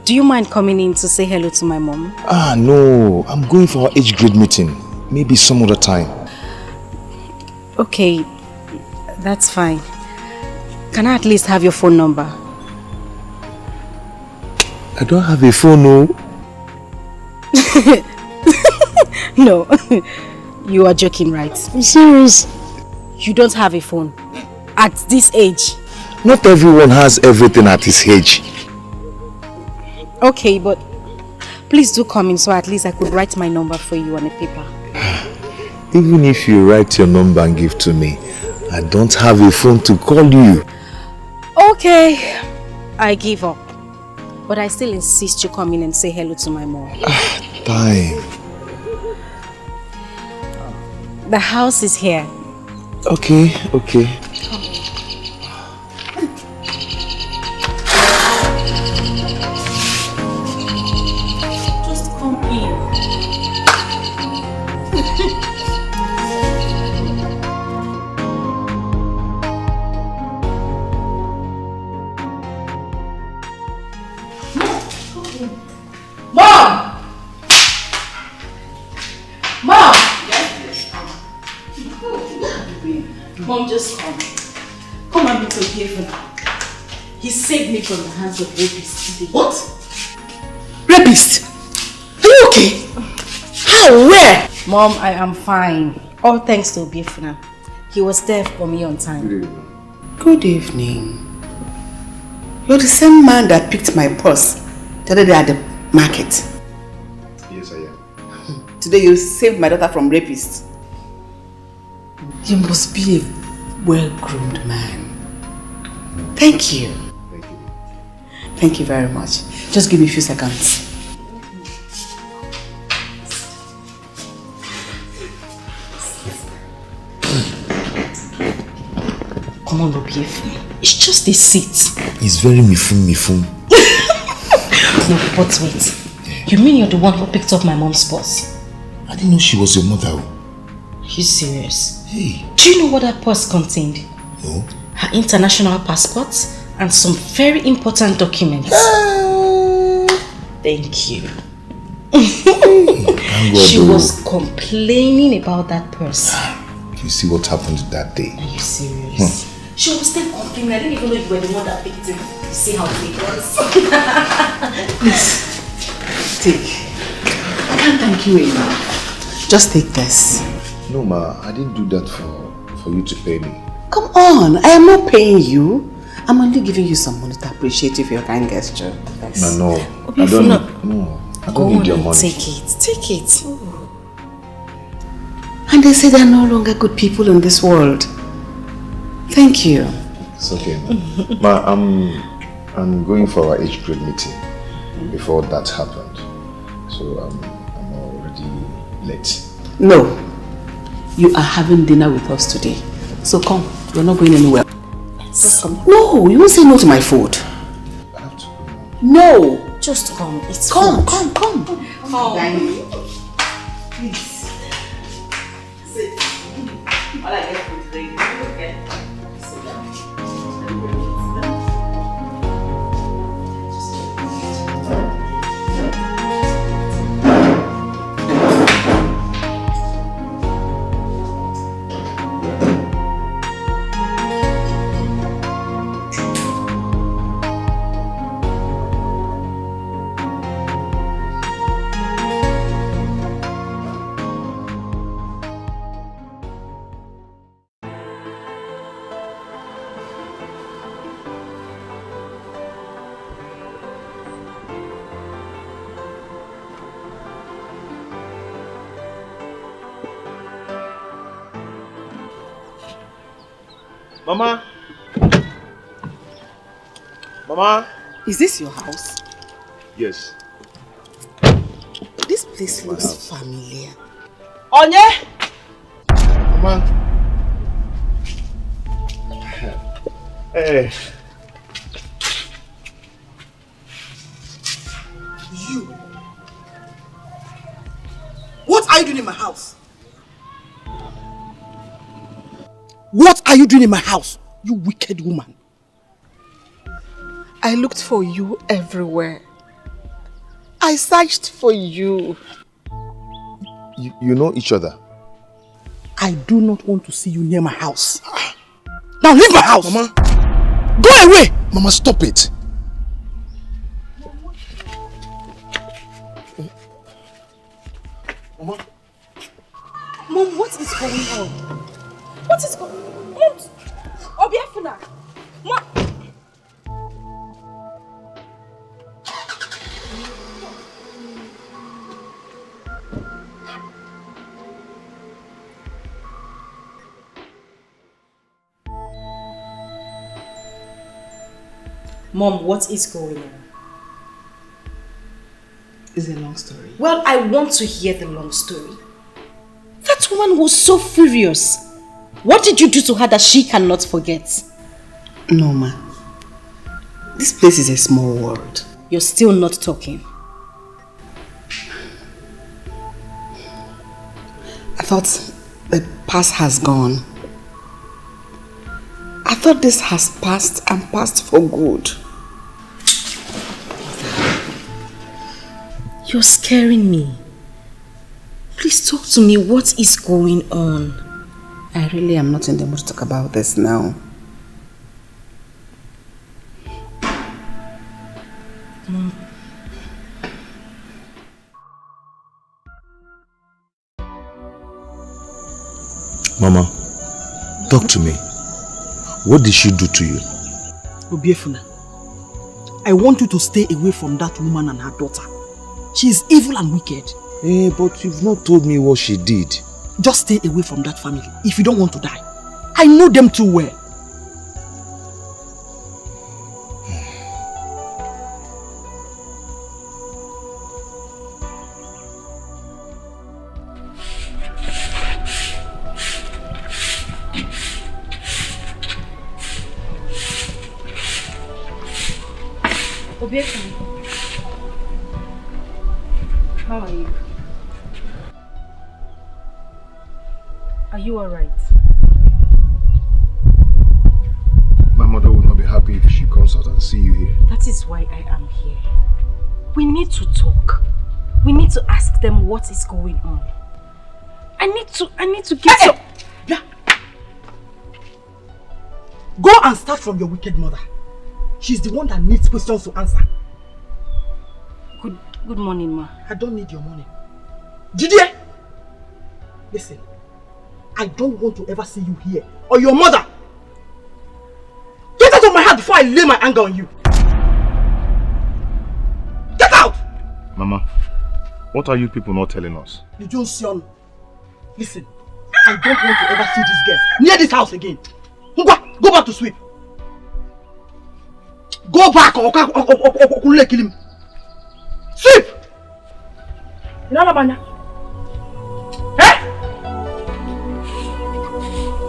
Do you mind coming in to say hello to my mom? No. I'm going for our age grade meeting. Maybe some other time. Okay, that's fine. Can I at least have your phone number? I don't have a phone, no. No, you are joking, right? I'm serious. You don't have a phone at this age. Not everyone has everything at his age. Okay, but please do come in so at least I could write my number for you on a paper. Even if you write your number and give to me, I don't have a phone to call you. Okay, I give up. But I still insist you come in and say hello to my mom. Time. The house is here. Okay. Just come in. Mom! Mom! Mom, just come. Come and meet your for now. He saved me from the hands of rapists today. What? Rapist? Are you okay? How? Where? Mom, I am fine. All thanks to Obiefuna. He was there for me on time. Good evening. You're the same man that picked my purse the other day at the market. Yes, I am. Today you saved my daughter from rapists. You must be a well-groomed man. Thank you. Thank you. Thank you very much. Just give me a few seconds. Come on, Obiefuna. It's just a seat. It's very mifum. No, but wait. You mean you're the one who picked up my mom's purse? I didn't know she was your mother. Are you serious? Hey. Do you know what that purse contained? No. Her international passport and some very important documents. Thank you. Thank God. She was complaining about that purse. You see what happened that day? Are you serious? She was still complaining. I didn't even know you were the one that picked it. You see how big it was. Please, take. I can't thank you enough. Just take this. No, Ma, I didn't do that for you to pay me. Come on, I am not paying you. I'm only giving you some money to appreciate you for your kind gesture. Yes. No, I don't need your money. Take it. And they say there are no longer good people in this world. Thank you. It's okay, Ma. I'm going for our age grade meeting before that happened. So I'm already late. No. You are having dinner with us today. So come. You're not going anywhere. Just come. No, you won't say no to my food. I have to go. No. Just come. It's Come. Come. Please. Sit. All I get food ready. Okay. Mama! Mama! Is this your house? Yes. This place looks familiar. Onye! Mama! Hey! You! What are you doing in my house? What are you doing in my house, you wicked woman? I looked for you everywhere. I searched for you. You know each other? I do not want to see you near my house. Now leave my house! Mama! Go away! Mama, stop it! Mama? Mom, what is going on? What is going on? Mom! Obiafuna! Mom! Mom, what is going on? It's a long story. Well, I want to hear the long story. That woman was so furious. What did you do to her that she cannot forget? No, ma. This place is a small world. You're still not talking. I thought the past has gone. I thought this has passed and passed for good. You're scaring me. Please talk to me. What is going on? I really am not in the mood to talk about this now. Mama, talk to me. What did she do to you? Obiefuna, I want you to stay away from that woman and her daughter. She is evil and wicked. But you've not told me what she did. Just stay away from that family if you don't want to die. I know them too well. Obiefuna, how are you? Are you alright? My mother will not be happy if she comes out and see you here. That is why I am here. We need to talk. We need to ask them what is going on. I need to get Hey! Yeah. Go and start from your wicked mother. She's the one that needs questions to answer. Good morning, ma. I don't need your money. Jide! Listen, I don't want to ever see you here or your mother. Get out of my heart before I lay my anger on you. Get out! Mama, what are you people not telling us? You don't see on. Listen, I don't want to ever see this girl near this house again. Go back to sweep. Go back or kill him. Sweep! Nalabanya. Eh?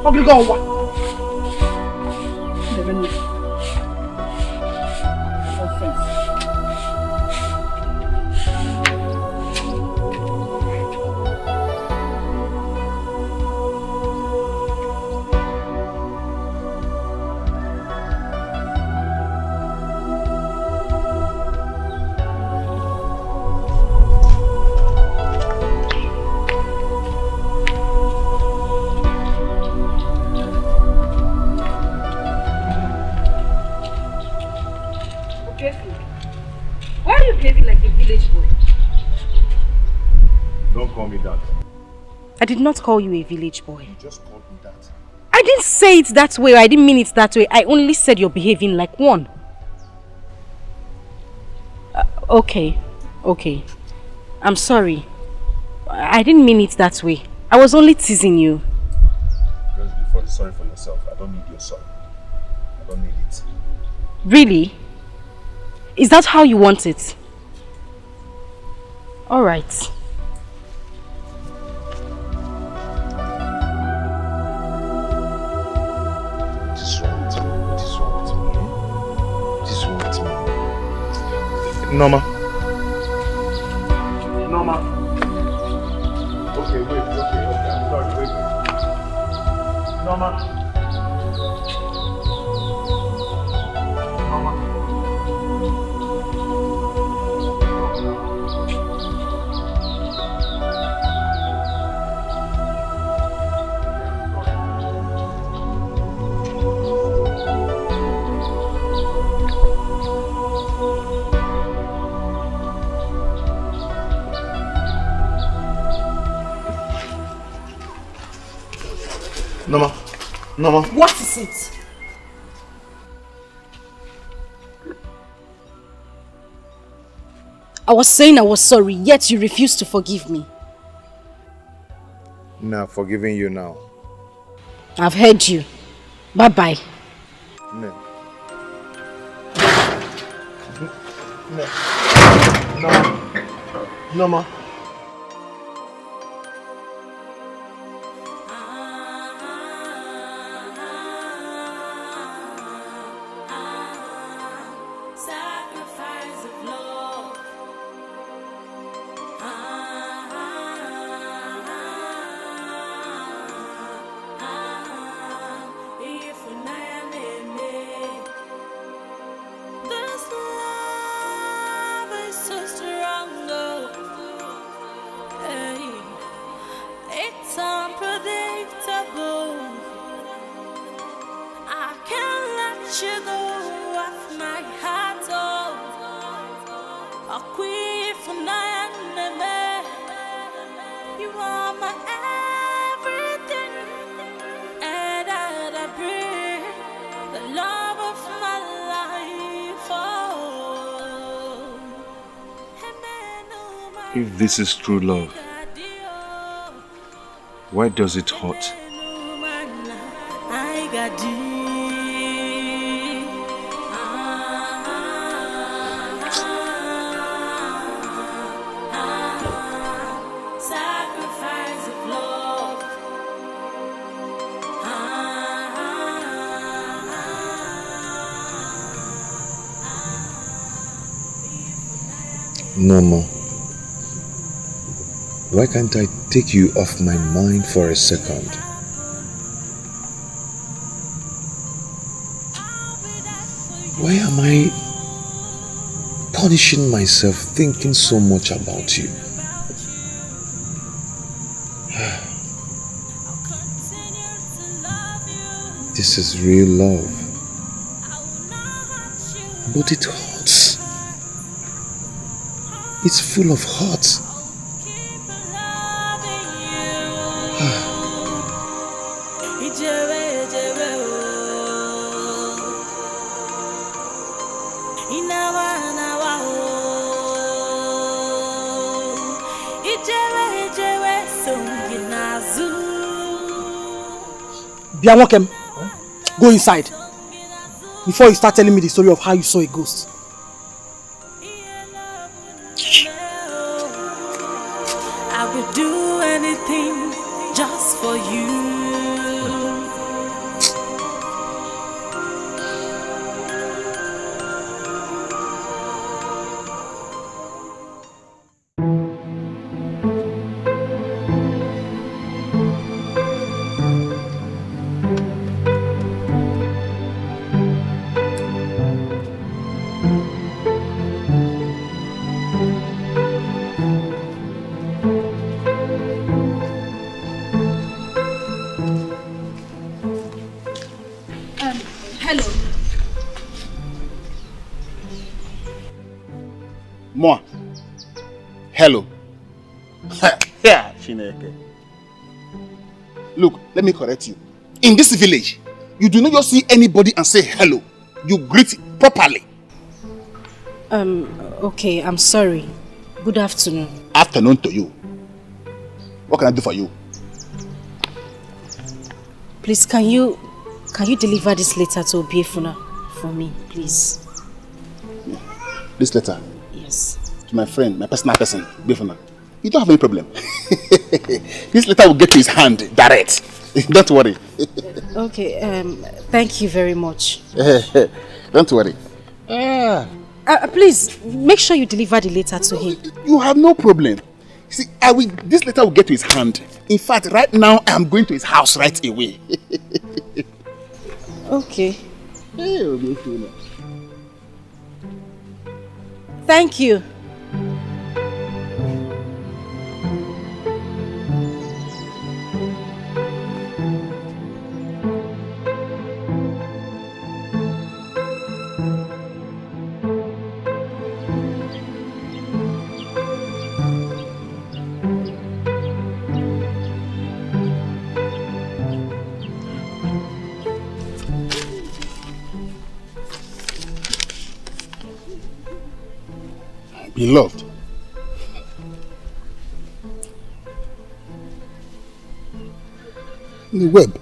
Ugly go what? Why are you behaving like a village boy? Don't call me that. I did not call you a village boy. You just called me that. I didn't say it that way. I didn't mean it that way. I only said you're behaving like one. Okay. I'm sorry. I didn't mean it that way. I was only teasing you. Just be sorry for yourself. I don't don't need your sorry. I don't need it. Really? Is that how you want it? Alright. What is wrong with me? What is wrong with me? What is wrong with me? Norma. Norma. Okay, wait, okay, I'm sorry, wait. Norma. Norma. Norma. What is it? I was saying I was sorry, yet you refused to forgive me. Nah, forgiving you now. I've heard you. Bye-bye. No. No. Norma. Norma. If this is true love, why does it hurt? No more. Why can't I take you off my mind for a second? Why am I punishing myself thinking so much about you? This is real love. But it hurts. It's full of hurt. Biamokem, go inside before you start telling me the story of how you saw a ghost. I would do anything just for you. Moi. Hello. Yeah, Chineke. Look, let me correct you. In this village, you do not just see anybody and say hello. You greet properly. Okay, I'm sorry. Good afternoon. Afternoon to you. What can I do for you? Please, can you Can you deliver this letter to Obiefuna for me, please? This letter? Yes. To my friend, my personal person, Obiefuna. You don't have any problem. This letter will get to his hand direct. Don't worry. Okay, thank you very much. Don't worry. Please, make sure you deliver the letter to him. You have no problem. See, this letter will get to his hand. In fact, right now, I'm going to his house right away. Okay. Thank you. Beloved, the web.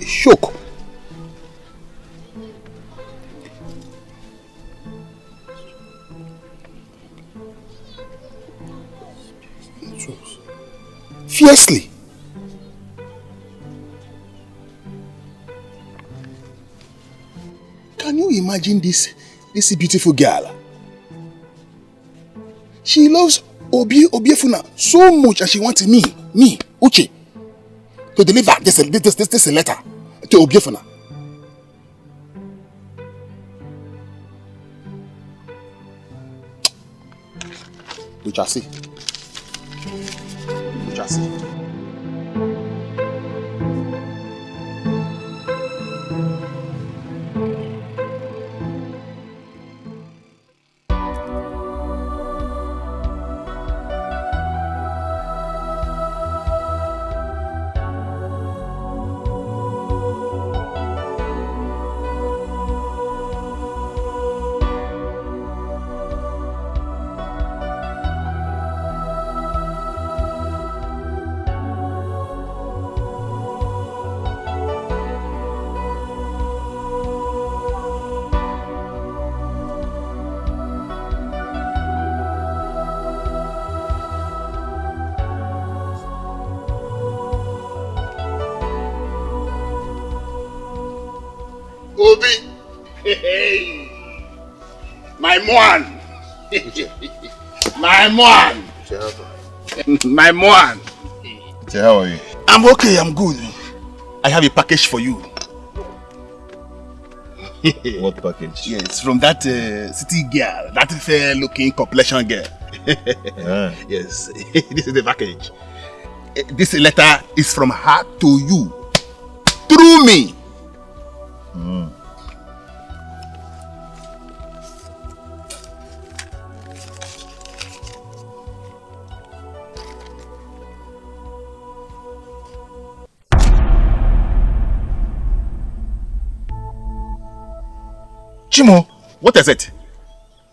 Shock. Fiercely. Can you imagine this beautiful girl? She loves Obiefuna so much and she wants me, Uche, to deliver this letter to Obiefuna. We shall see. We shall see. Obi, hey, my man, my man, my man. How are you? I'm okay, I'm good. I have a package for you. What package? Yes, from that city girl, that fair-looking complexion girl. Yes, this is the package. This letter is from her to you, through me. Chimo, what is it?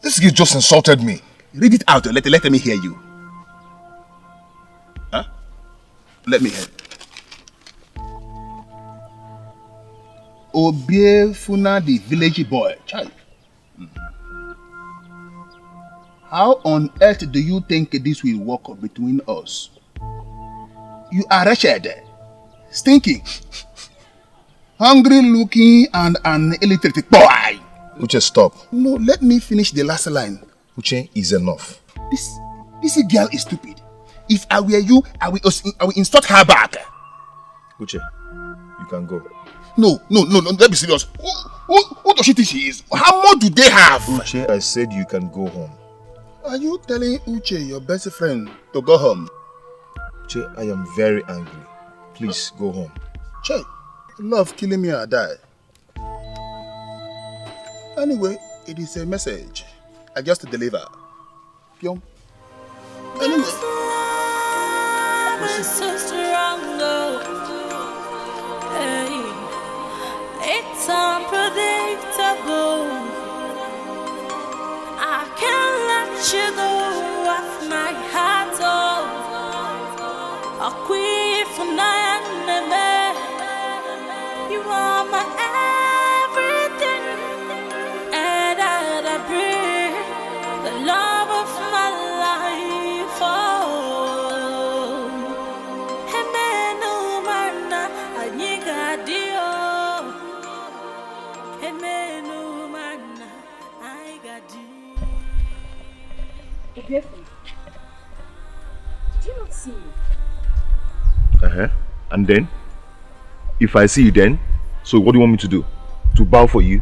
This kid just insulted me. Read it out. Let me hear you. Huh? Let me hear. Obiefuna, the village boy. Child. How on earth do you think this will work between us? You are wretched, stinking, hungry looking, and an illiterate boy. Uche, stop. No, let me finish the last line. Uche, is enough. This girl is stupid. If I were you, I will insult her back. Uche, you can go. No, let's be serious. Who does she think she is? How much do they have? Uche, I said you can go home. Are you telling Uche, your best friend, to go home? Uche, I am very angry. Please go home. Che, love killing me or die. Anyway, it is a message. I just deliver. Pyom. Anyway. So strong, hey, it's unpredictable. I can't let you go off see you. And then? If I see you then, so what do you want me to do? To bow for you?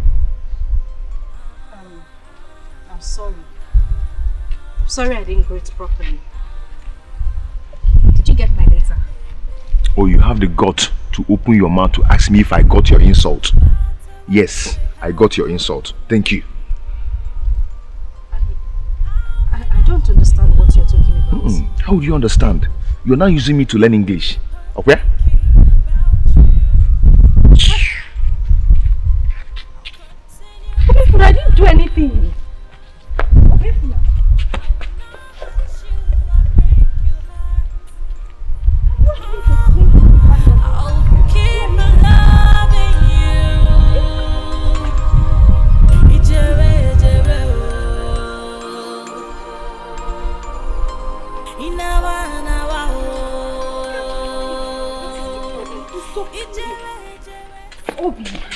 I'm sorry. I'm sorry I didn't greet properly. Did you get my letter? Or you have the gut to open your mouth to ask me if I got your insult? Yes, I got your insult. Thank you. I don't understand what you're talking about. How would you understand? You're now using me to learn English. Okay? But I didn't do anything.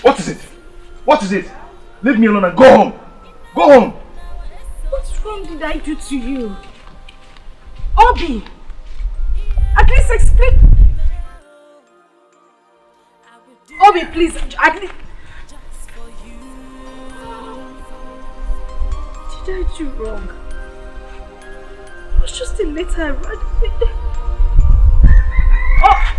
What is it? What is it? Leave me alone and go home. Go home. What wrong did I do to you? Obi! At least explain. Obi, please. At least. Did I do wrong? It was just a letter I read. Oh!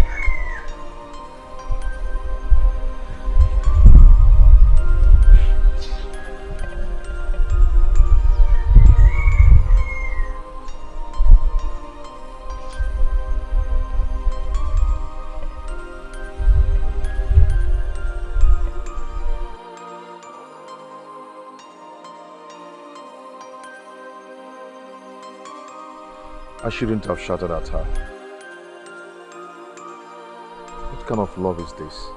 I shouldn't have shouted at her. What kind of love is this?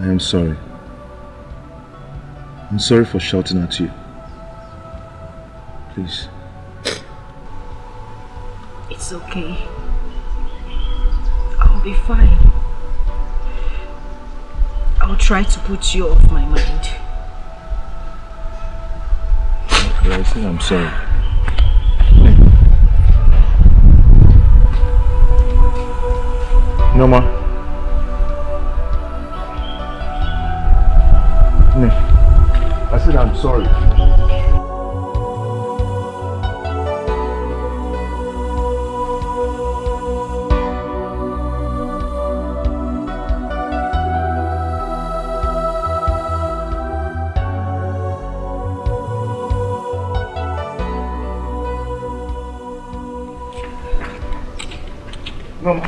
I'm sorry. I'm sorry for shouting at you. Please. It's okay. I'll be fine. I'll try to put you off my mind. Okay, I said I'm sorry. No, ma. I said I'm sorry. No, ma.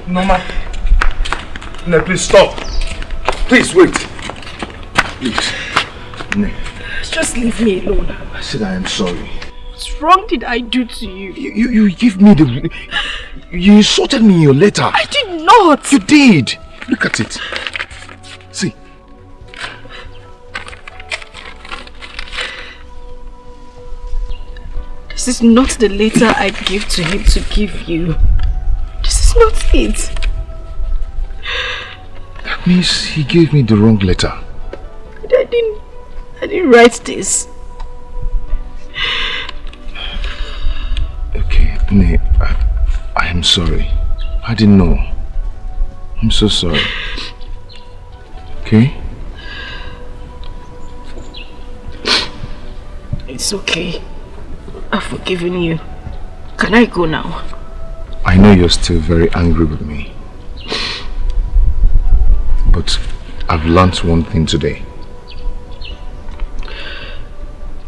No, ma. No, please stop. Please wait. Please. No. Just leave me alone. I said I am sorry. What wrong did I do to you? You give me the... You insulted me in your letter. I did not. You did. Look at it. See. This is not the letter I gave to him to give you. This is not it. That means he gave me the wrong letter. I didn't write this. Okay, Nay, I am sorry. I didn't know. I'm so sorry. Okay? It's okay. I've forgiven you. Can I go now? I know you're still very angry with me. But I've learned one thing today.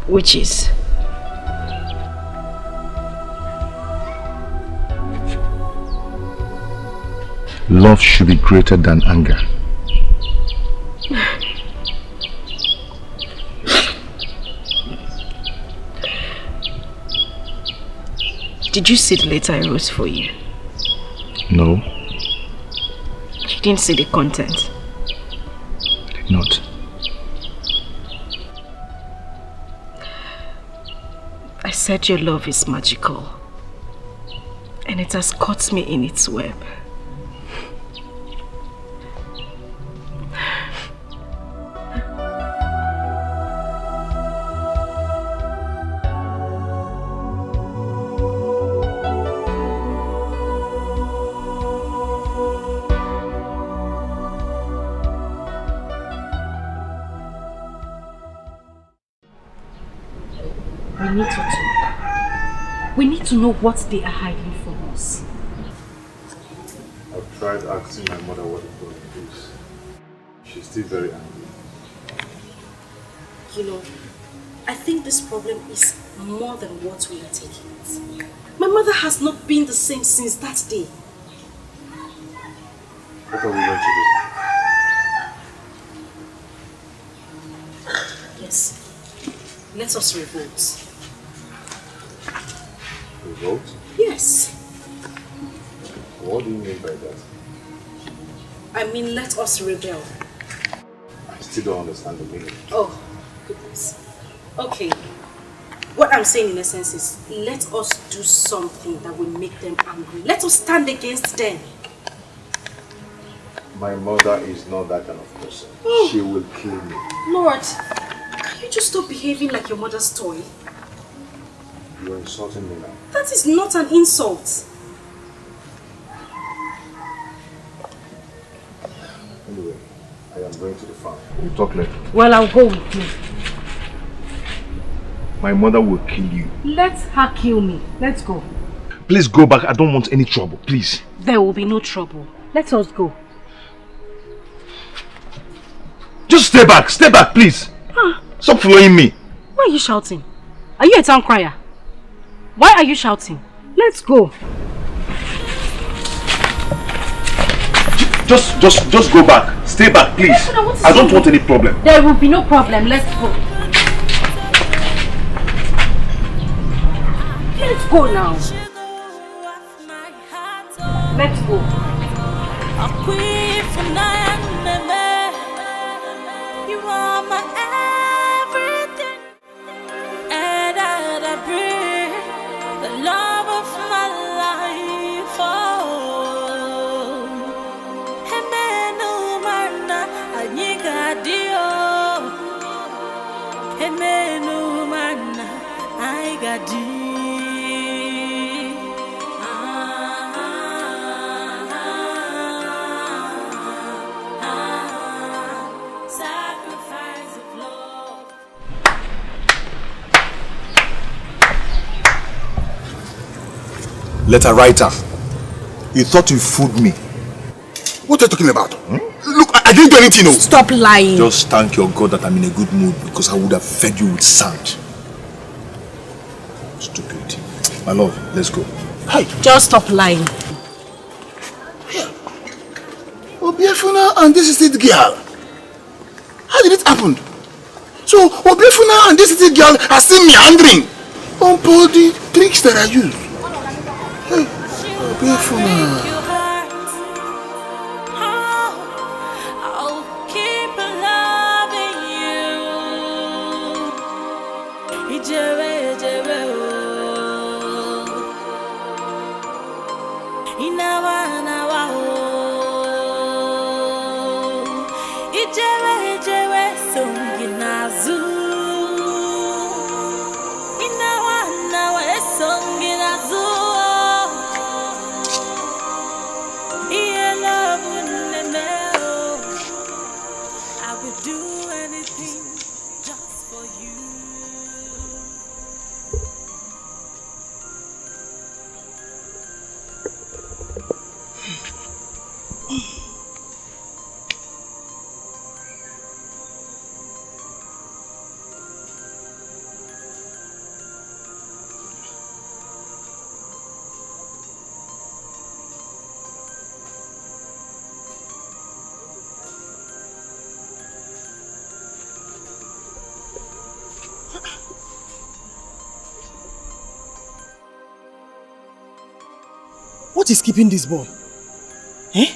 Which is? Love should be greater than anger. Did you see the letter I wrote for you? No. You didn't see the content? I did not. I said your love is magical. And it has caught me in its web. We need to talk. We need to know what they are hiding from us. I've tried asking my mother what the problem is. She's still very angry. You know, I think this problem is more than what we are taking it. My mother has not been the same since that day. What are we going to do? Yes. Let us revolt. Revolt? Yes. What do you mean by that? I mean, let us rebel. I still don't understand the meaning. Oh, goodness. Okay. What I'm saying in essence is, let us do something that will make them angry. Let us stand against them. My mother is not that kind of person. Oh. She will kill me. Lord, can you just stop behaving like your mother's toy? You're insulting me now. That is not an insult. Anyway, I am going to the farm. We'll talk later. Well, I'll go with you. My mother will kill you. Let her kill me. Let's go. Please go back. I don't want any trouble. Please. There will be no trouble. Let us go. Just stay back. Stay back, please. Huh? Stop following me. Why are you shouting? Are you a town crier? Why are you shouting? Let's go. Just go back. Stay back, please. I don't want any problem. There will be no problem. Let's go. Let's go now. Let's go. You are my everything, and I breathe the love of my life. Oh, Hemenu Marna Anyigadio, Hemenu Marna Aigadi. Letter writer, you thought you fooled me. What are you talking about? Look, I didn't do anything. No. Stop lying. Just thank your God that I'm in a good mood, because I would have fed you with sand. Stupid. My love, let's go. Hi. Just stop lying. Obiefuna and this is it girl. How did it happen? So Obiefuna and this is it girl are still meandering on the tricks that I use. Hey, Obiefuna. What is keeping this boy? Eh?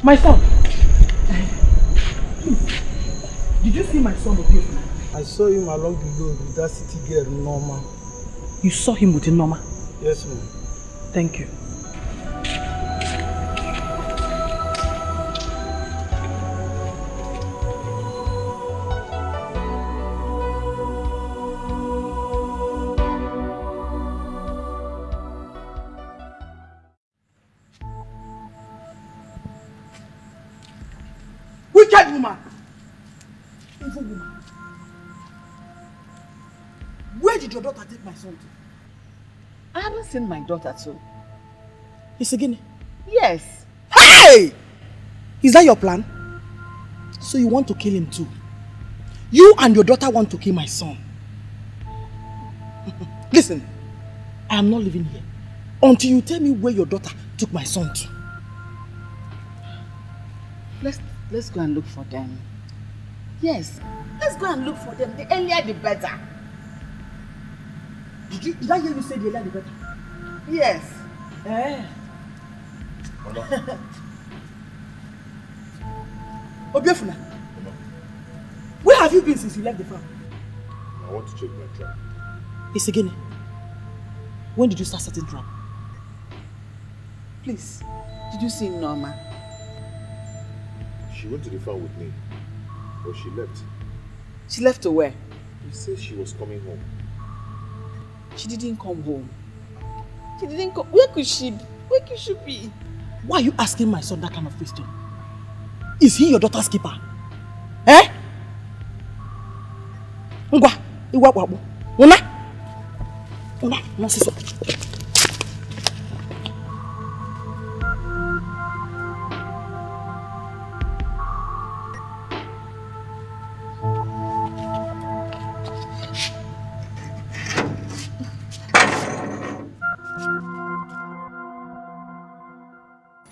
My son! Did you see my son Obiefuna? I saw him along the road with that city girl, Norma. You saw him with Norma? Yes, ma'am. Thank you. Wicked woman! Evil woman! Where did your daughter take my son to? I haven't seen my daughter too. It's again? Yes. Hey! Is that your plan? So you want to kill him too? You and your daughter want to kill my son. Listen, I am not living here until you tell me where your daughter took my son to. Let's go and look for them. Yes, let's go and look for them. The earlier the better. Did I hear you say the earlier the better? Yes. Eh. Obiefuna, where have you been since you left the farm? I want to check my trap. It's again. When did you start setting trap? Please, did you see Norma? She went to the farm with me, but she left. She left to where? He said she was coming home. She didn't come home. She didn't come. Where could she be? Why are you asking my son that kind of question? Is he your daughter's keeper? Eh? Ngwa, iwa wabo. Una? No siso.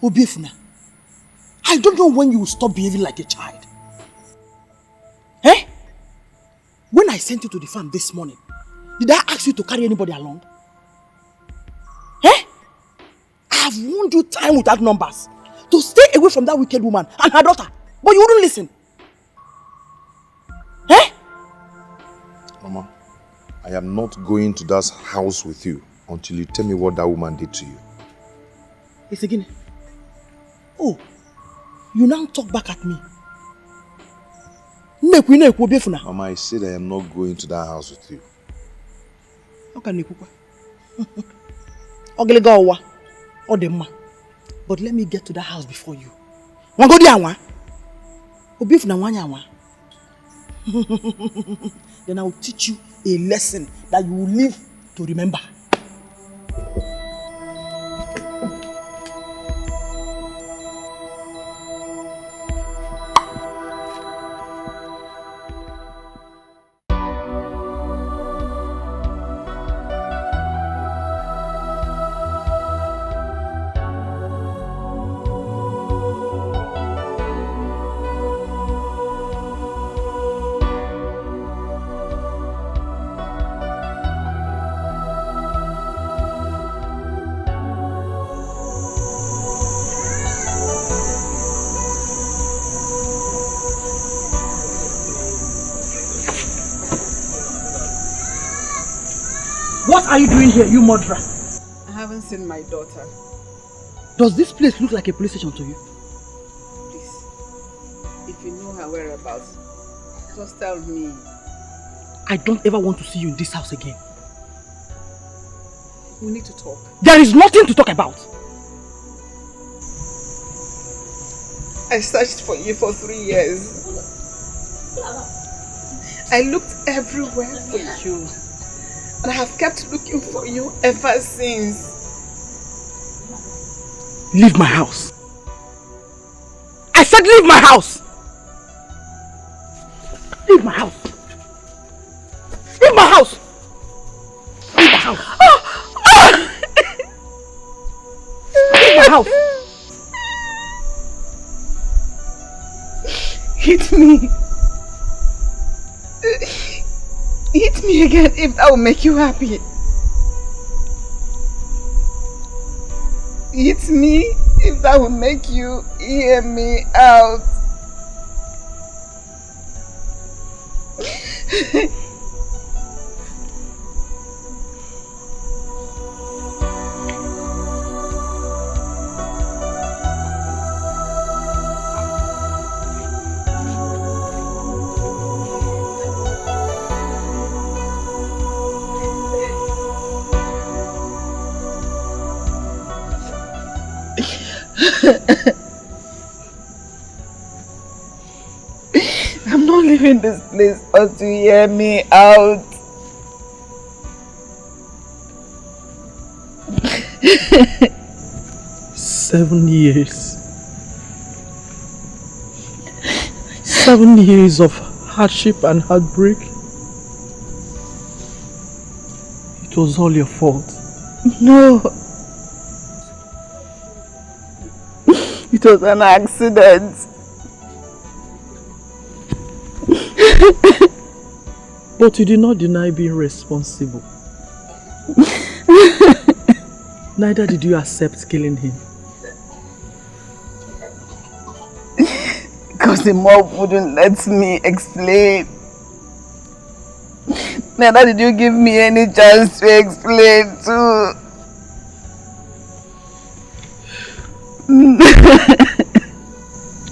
Obiefuna, I don't know when you will stop behaving like a child. Eh? When I sent you to the farm this morning, did I ask you to carry anybody along? Eh? I have warned you time without numbers to stay away from that wicked woman and her daughter, but you wouldn't listen. Eh? Mama, I am not going to that house with you until you tell me what that woman did to you. It's again. Oh, you now talk back at me. Mama, I said I am not going to that house with you. How can you cook? But let me get to that house before you. Then I will teach you a lesson that you will live to remember. What are you doing here, you murderer? I haven't seen my daughter. Does this place look like a police station to you? Please, if you know her whereabouts, just tell me. I don't ever want to see you in this house again. We need to talk. There is nothing to talk about. I searched for you for 3 years. I looked everywhere for you. And I have kept looking for you ever since. Leave my house. I said leave my house. Leave my house. Leave my house. Leave my house. Leave my house. Hit me. Hit me again if that will make you happy. Hit me if that will make you hear me out. I'm not leaving this place but to hear me out. Seven years. 7 years of hardship and heartbreak. It was all your fault. No. It was an accident. But you did not deny being responsible. Neither did you accept killing him. Because the mob wouldn't let me explain. Neither did you give me any chance to explain too.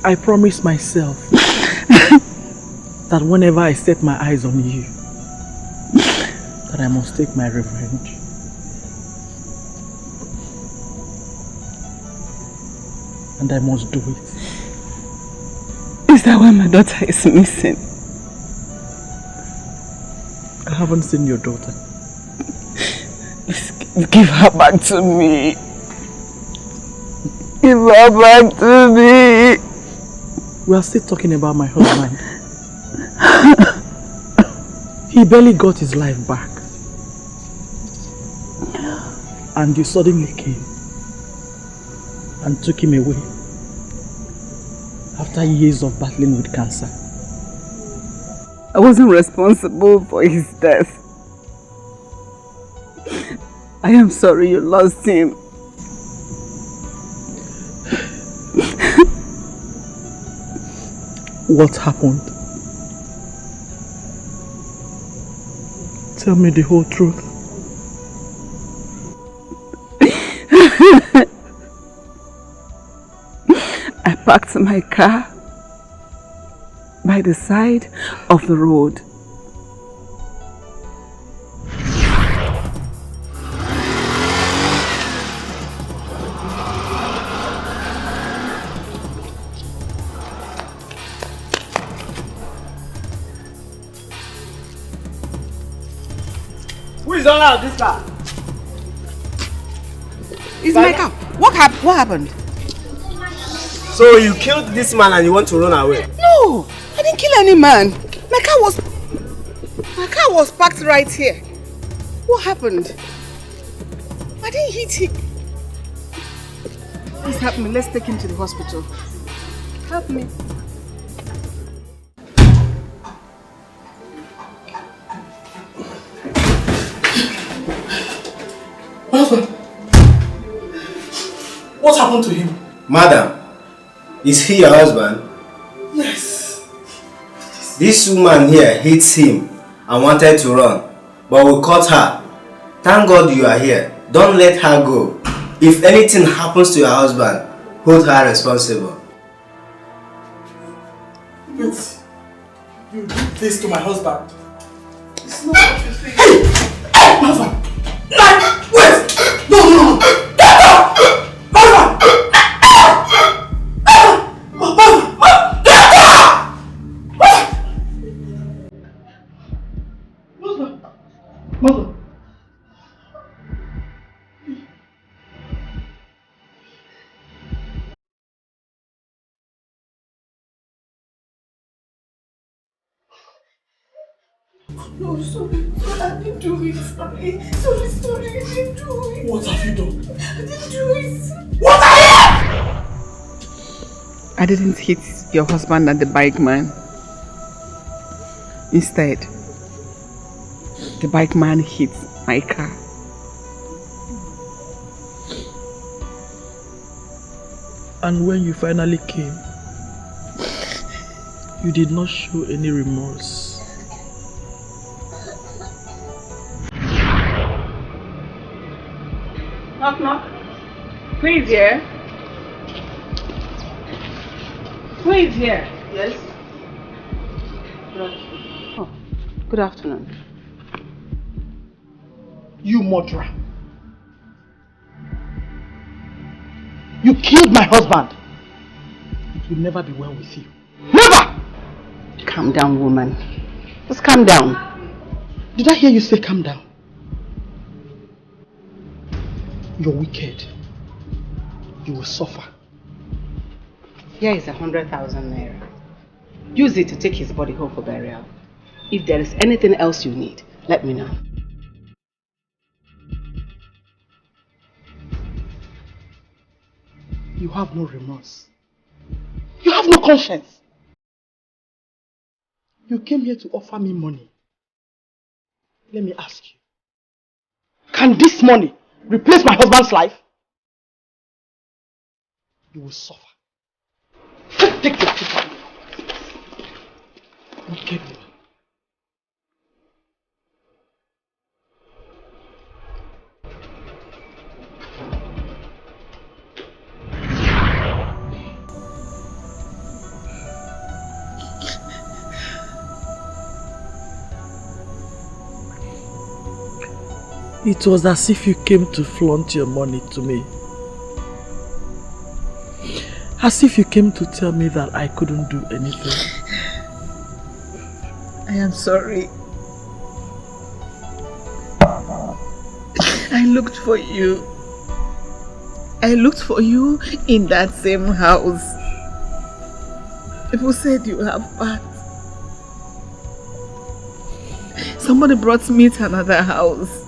I promised myself that whenever I set my eyes on you, that I must take my revenge. And I must do it. Is that why my daughter is missing? I haven't seen your daughter. Please give her back to me. Give her back to me. We are still talking about my husband. He barely got his life back. And you suddenly came and took him away after years of battling with cancer. I wasn't responsible for his death. I am sorry you lost him. What happened? Tell me the whole truth. I parked my car by the side of the road. Who is all out this car? It's my car. What happened? So you killed this man and you want to run away? No, I didn't kill any man. My car was parked right here. What happened? I didn't hit him. Please help me. Let's take him to the hospital. Help me. My husband. What happened to him? Madam, is he your husband? Yes. This woman here hates him and wanted to run, but we caught her. Thank God you are here. Don't let her go. If anything happens to your husband, hold her responsible. Wait. You did this to my husband? It's not what you think. Hey! My husband! Wait! No! Get up! My husband! Mother! No, sorry. I didn't do it. Sorry. Sorry. I didn't do it. What have you done? I didn't do it. What are you? I didn't hit your husband and the bike man. Instead, the bike man hit my car. And when you finally came, you did not show any remorse. Knock, knock. Who is here? Who is here? Yes. Oh, good afternoon. You murderer. You killed my husband. It will never be well with you. Never! Calm down, woman. Just calm down. Did I hear you say calm down? You're wicked. You will suffer. Here is 100,000 naira. Use it to take his body home for burial. If there is anything else you need, let me know. You have no remorse. You have no conscience. You came here to offer me money. Let me ask you. Can this money replace my husband's life? You will suffer. Take your feet out. Wicked woman. It was as if you came to flaunt your money to me. As if you came to tell me that I couldn't do anything. I am sorry. I looked for you. I looked for you in that same house. People said you have bad. Somebody brought me to another house.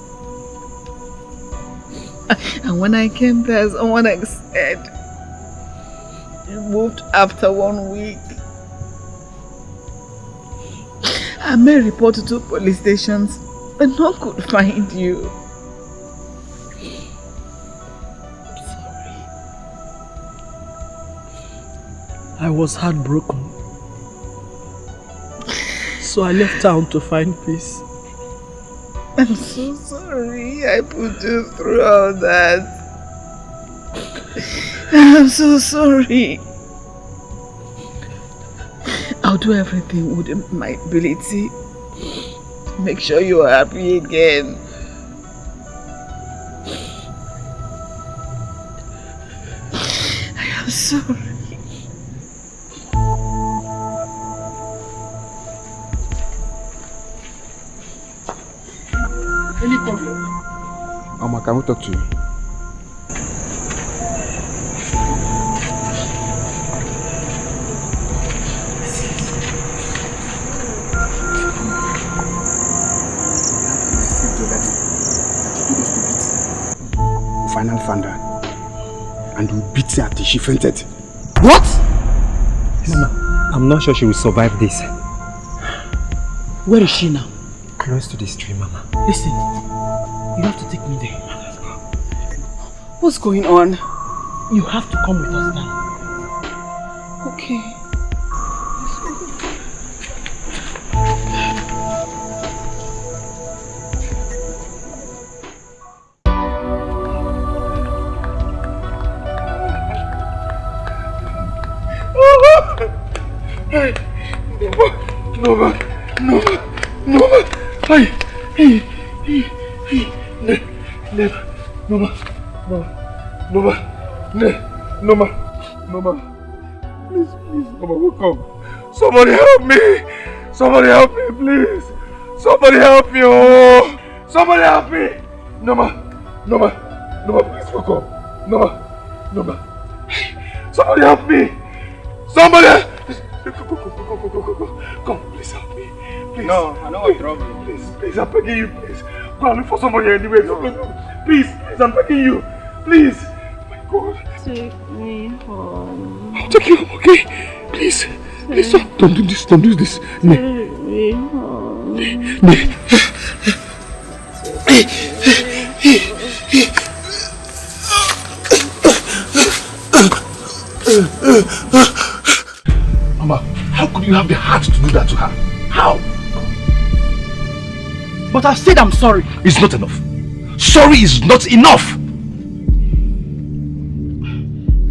And when I came there, someone said you moved after 1 week. I made a report to 2 police stations, but no one could find you. Sorry. I was heartbroken. So I left town to find peace. I'm so sorry I put you through all that. I'm so sorry. I'll do everything within my ability to make sure you are happy again. I am sorry. Any problem? Mama, can we talk to you? We finally found her. And we beat her till she fainted. What? Mama, I'm not sure she will survive this. Where is she now? Close to the stream, Mama. Listen, you have to take me there. What's going on? You have to come with us now. Okay. Mama! Hey! Noma! Noma! Please, Noma, wake up! Somebody help me! Somebody help me, please! Somebody help me! Oh! Somebody help me! Noma, please wake up! Noma! Somebody help me! Somebody! Go! Come, please help me! Please. No, I know what's wrong. Please, I'm begging you, please. Go and look for somebody anyway. Please, I'm begging you. Please. Oh my God. Take me home. I'll take you home, okay? Please. Please don't do this. Don't do this. Take me home. Mama, how could you have the heart to do that to her? How? But I've said I'm sorry. It's not enough. Sorry is not enough.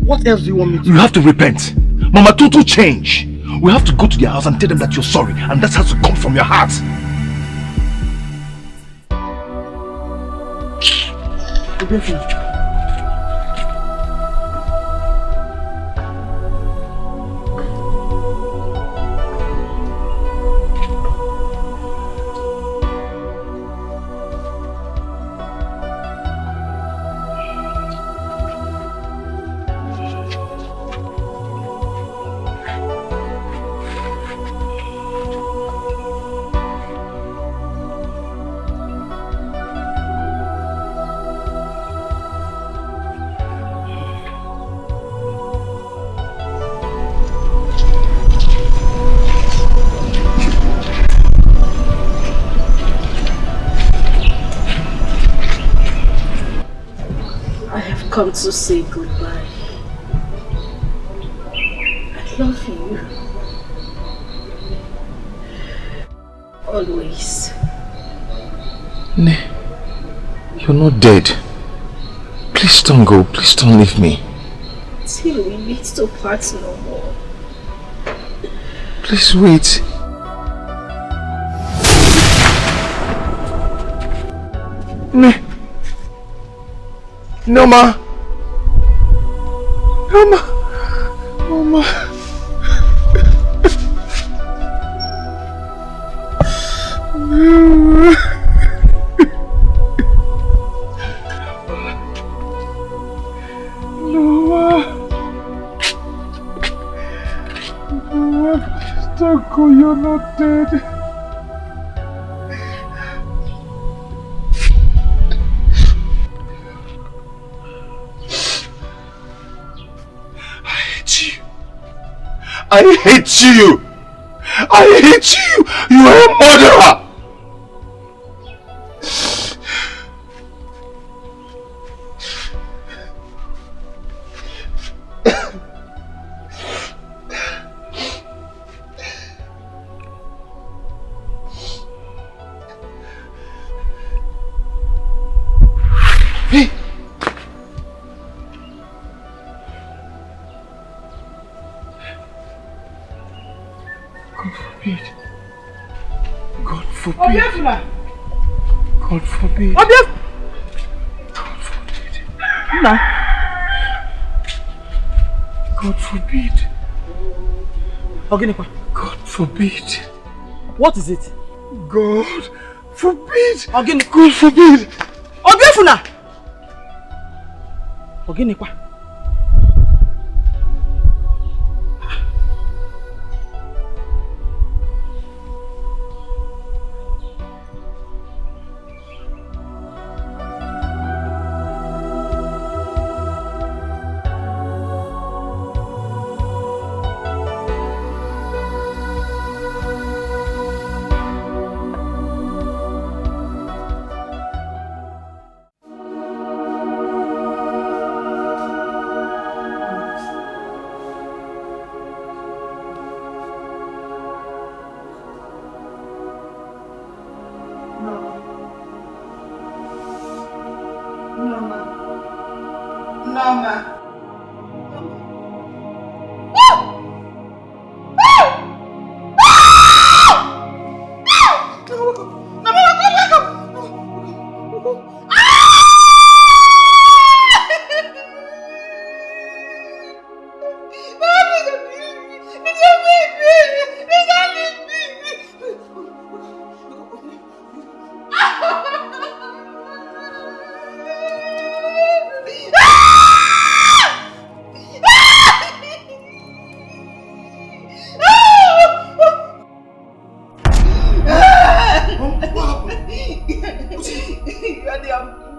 What else do you want me to do? You have to repent. Mama, total change. We have to go to their house and tell them that you're sorry, and that has to come from your heart. Come to say goodbye. I love you. Always. Ne, you're not dead. Please don't go. Please don't leave me. Till we meet to part no more. Please wait. Ne. Noma. Don't go, you're not dead. I hate you! I hate you! You are a murderer! Hey! God forbid. God forbid. God forbid. God forbid. What is it? God forbid. God forbid. Oginekwa.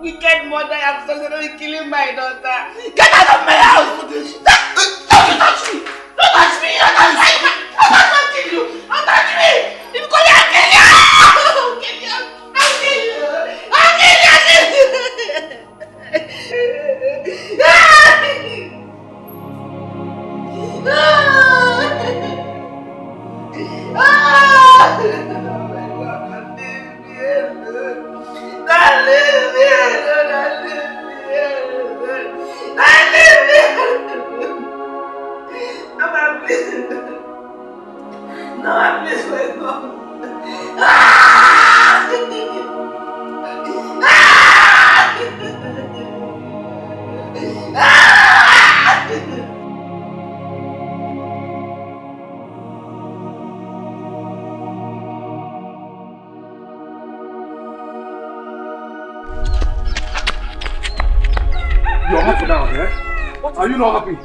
Wicked mother, I'm sorry for killing my daughter. Get out of my house! Don't touch me! Don't touch me! Don't touch me! I'll kill you! Don't touch me! If you come here, I'll kill you! I'll kill you! I'll kill you! I'll kill you! No, I'm just going home. You're happy now, eh? Are you not happy?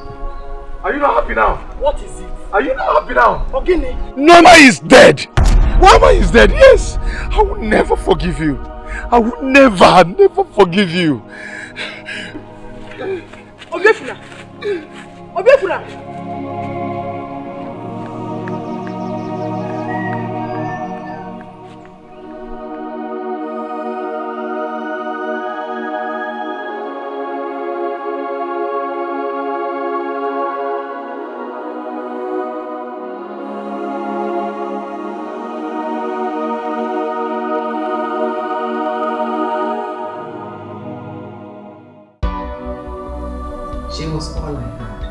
Are you not happy now? What is it? Are you not happy now? Ogini. Norma is dead! Norma is dead, yes! I will never forgive you. I will never forgive you. Obiefuna! Obiefuna! She was all I had.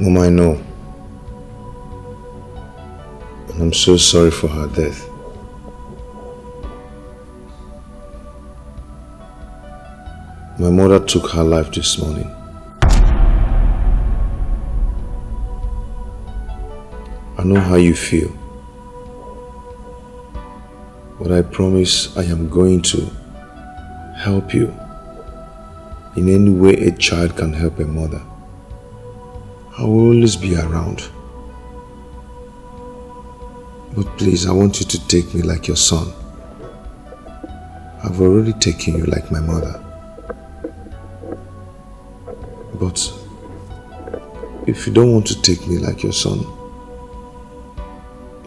Mom, I know. And I'm so sorry for her death. My mother took her life this morning. I know how you feel. But I promise I am going to help you in any way a child can help a mother. I will always be around. But please, I want you to take me like your son. I've already taken you like my mother. But if you don't want to take me like your son,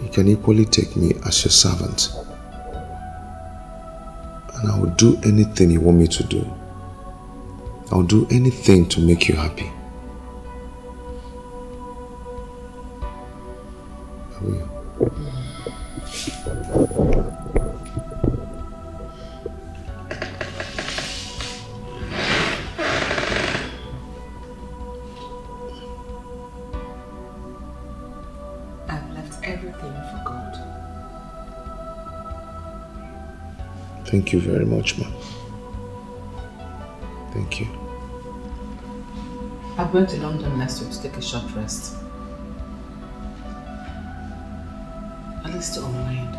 you can equally take me as your servant. And I will do anything you want me to do. I'll do anything to make you happy. I will. I've left everything for God. Thank you very much, Mom. Thank you. I'm going to London next week to take a short rest. At least to unwind.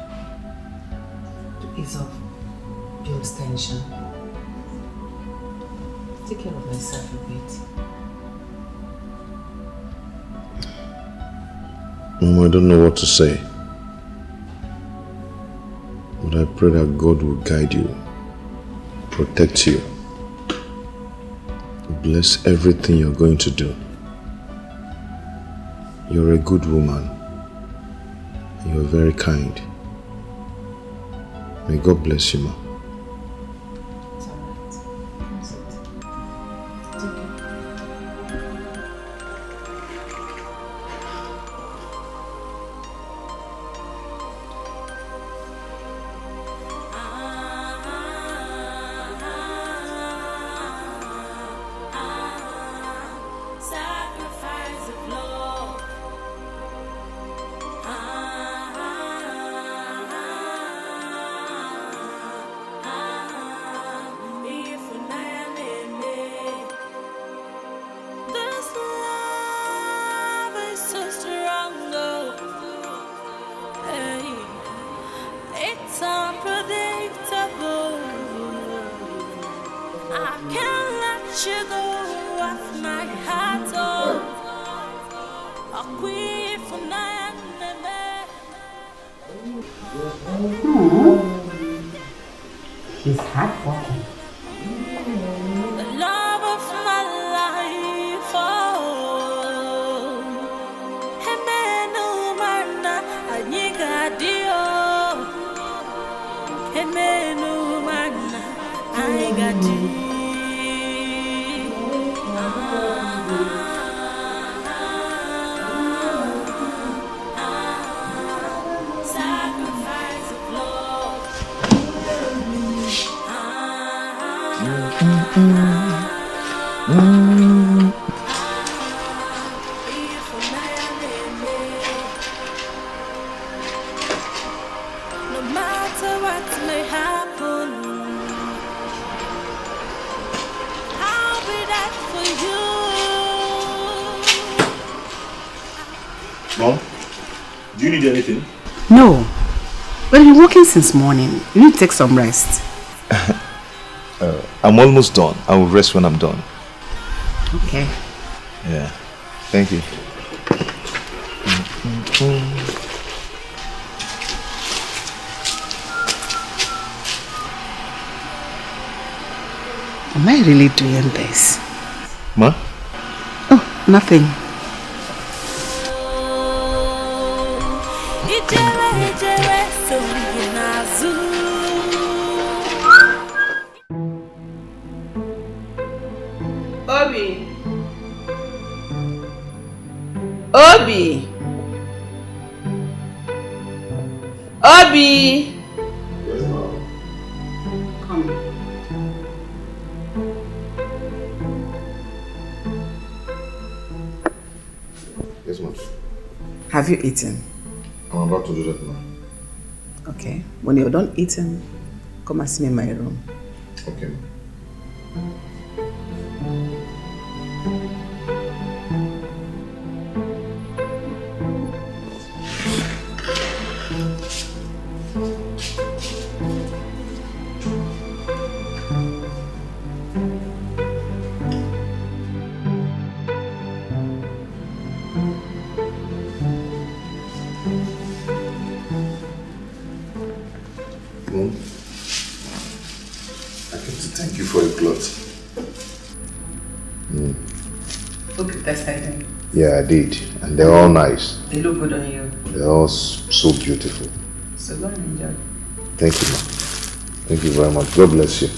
To ease off Bill's tension. Take care of myself a bit. Mom, I don't know what to say. But I pray that God will guide you, protect you, bless everything you're going to do. You're a good woman. You're very kind. May God bless you, Ma. It's alright. That's it. It's okay. Sacrifice of love. This love is so strong, oh. Hey, it's unpredictable. I can't let you go off my heart, oh. A queen for Nanny. She's hardworking. The love of my life, oh. Hemenu mana anyigadio. Hemenu mana anyigadio. Sacrifice of love. No matter what may happen, I'll be there for you. Mom, do you need anything? No. But you've been working since morning. You need to take some rest. I'm almost done. I will rest when I'm done. Okay. Yeah. Thank you. Am I really doing this? Ma? Oh, nothing. Obi! Obi! Come. Yes, ma'am. Have you eaten? I'm about to do that now. Okay. When you're done eating, come and see me in my room. Okay, ma'am. Mom, I came to thank you for your clothes. Hope you tested them. Yeah, I did. And they're all nice. They look good on you. They're all so beautiful. So go and enjoy. Thank you, ma'am. Thank you very much. God bless you.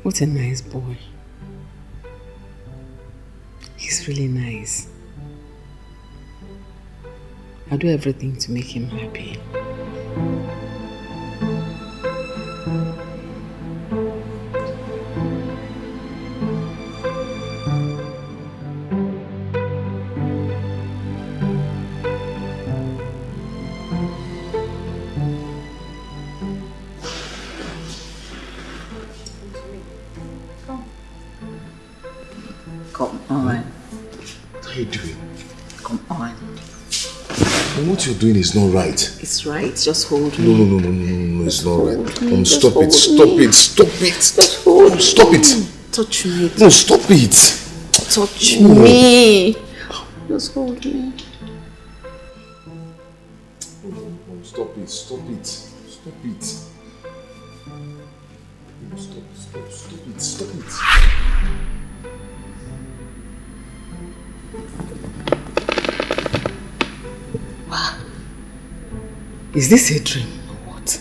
What a nice boy. He's really nice. I'll do everything to make him happy. Come on. What are you doing? Come on. And what you're doing is not right. It's right. Just hold me. No, it's not right. Just Stop hold it. me. Stop it. Stop it. Just hold Stop me. it. Touch me. No, stop it. Touch No. me. Just hold me. Stop it. Stop it. Stop it. Stop it. Wow. Is this a dream or what?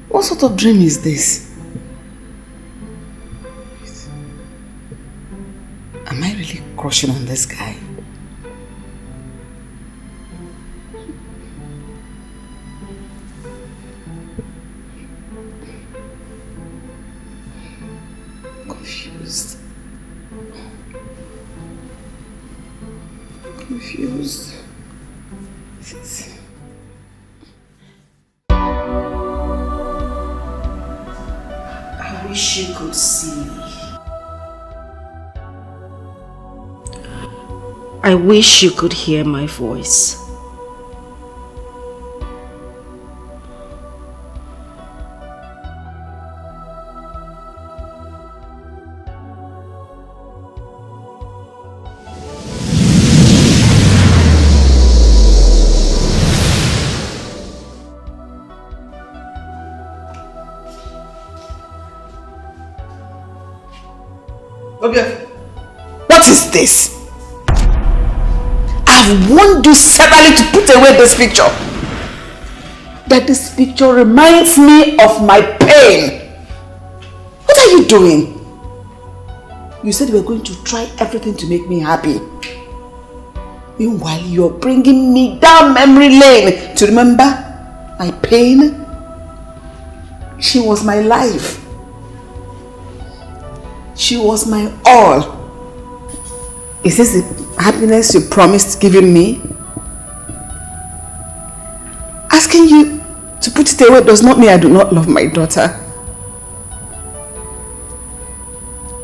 What sort of dream is this? Am I really crushing on this guy? Confused. I wish you could see. I wish you could hear my voice. Okay. What is this? I've warned you severally to put away this picture. That this picture reminds me of my pain. What are you doing? You said you were going to try everything to make me happy. Meanwhile, you're bringing me down memory lane to remember my pain. She was my life. She was my all. Is this the happiness you promised giving me? Asking you to put it away does not mean I do not love my daughter.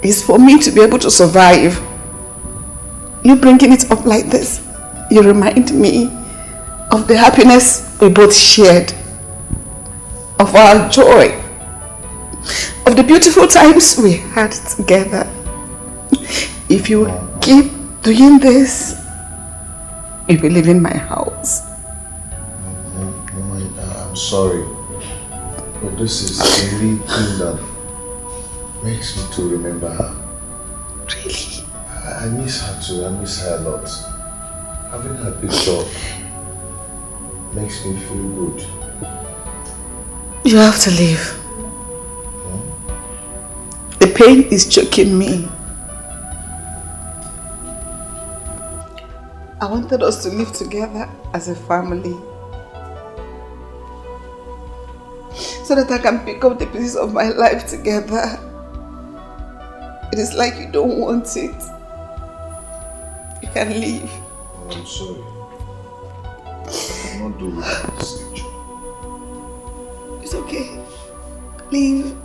It's for me to be able to survive. You bringing it up like this, you remind me of the happiness we both shared, of our joy, of the beautiful times we had together. If you keep doing this, you'll be leaving my house. Mama, I'm sorry, but this is the only thing that makes me to remember her. Really? I miss her too. I miss her a lot. Having her picture makes me feel good. You have to leave. The pain is choking me. I wanted us to live together as a family, so that I can pick up the pieces of my life together. It is like you don't want it. You can leave. Oh, I'm sorry. I cannot do without this picture. It's okay. Leave.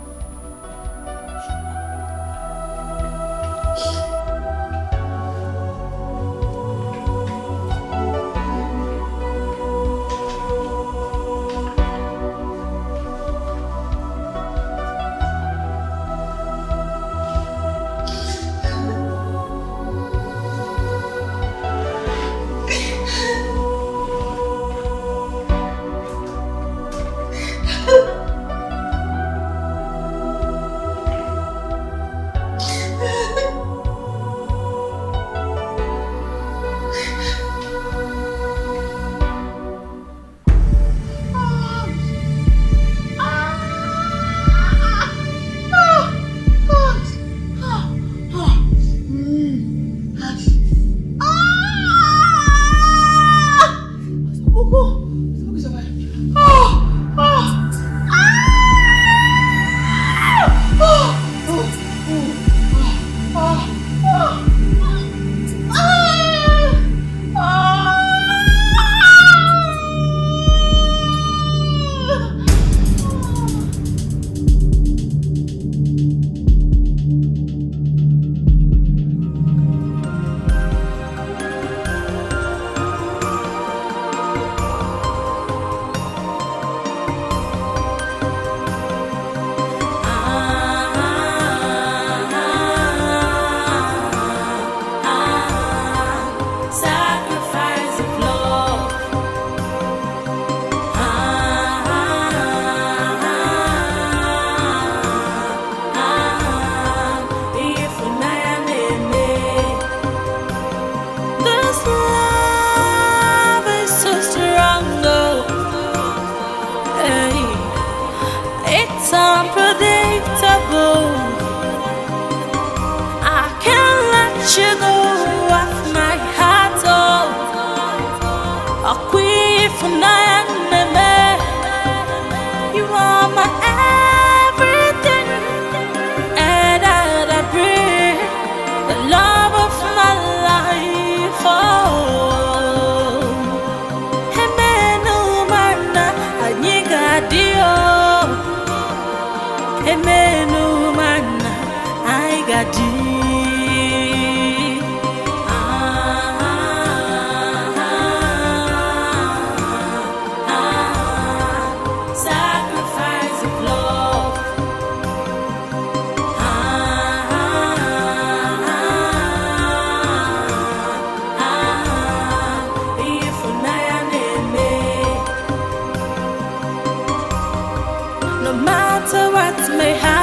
No matter what may happen.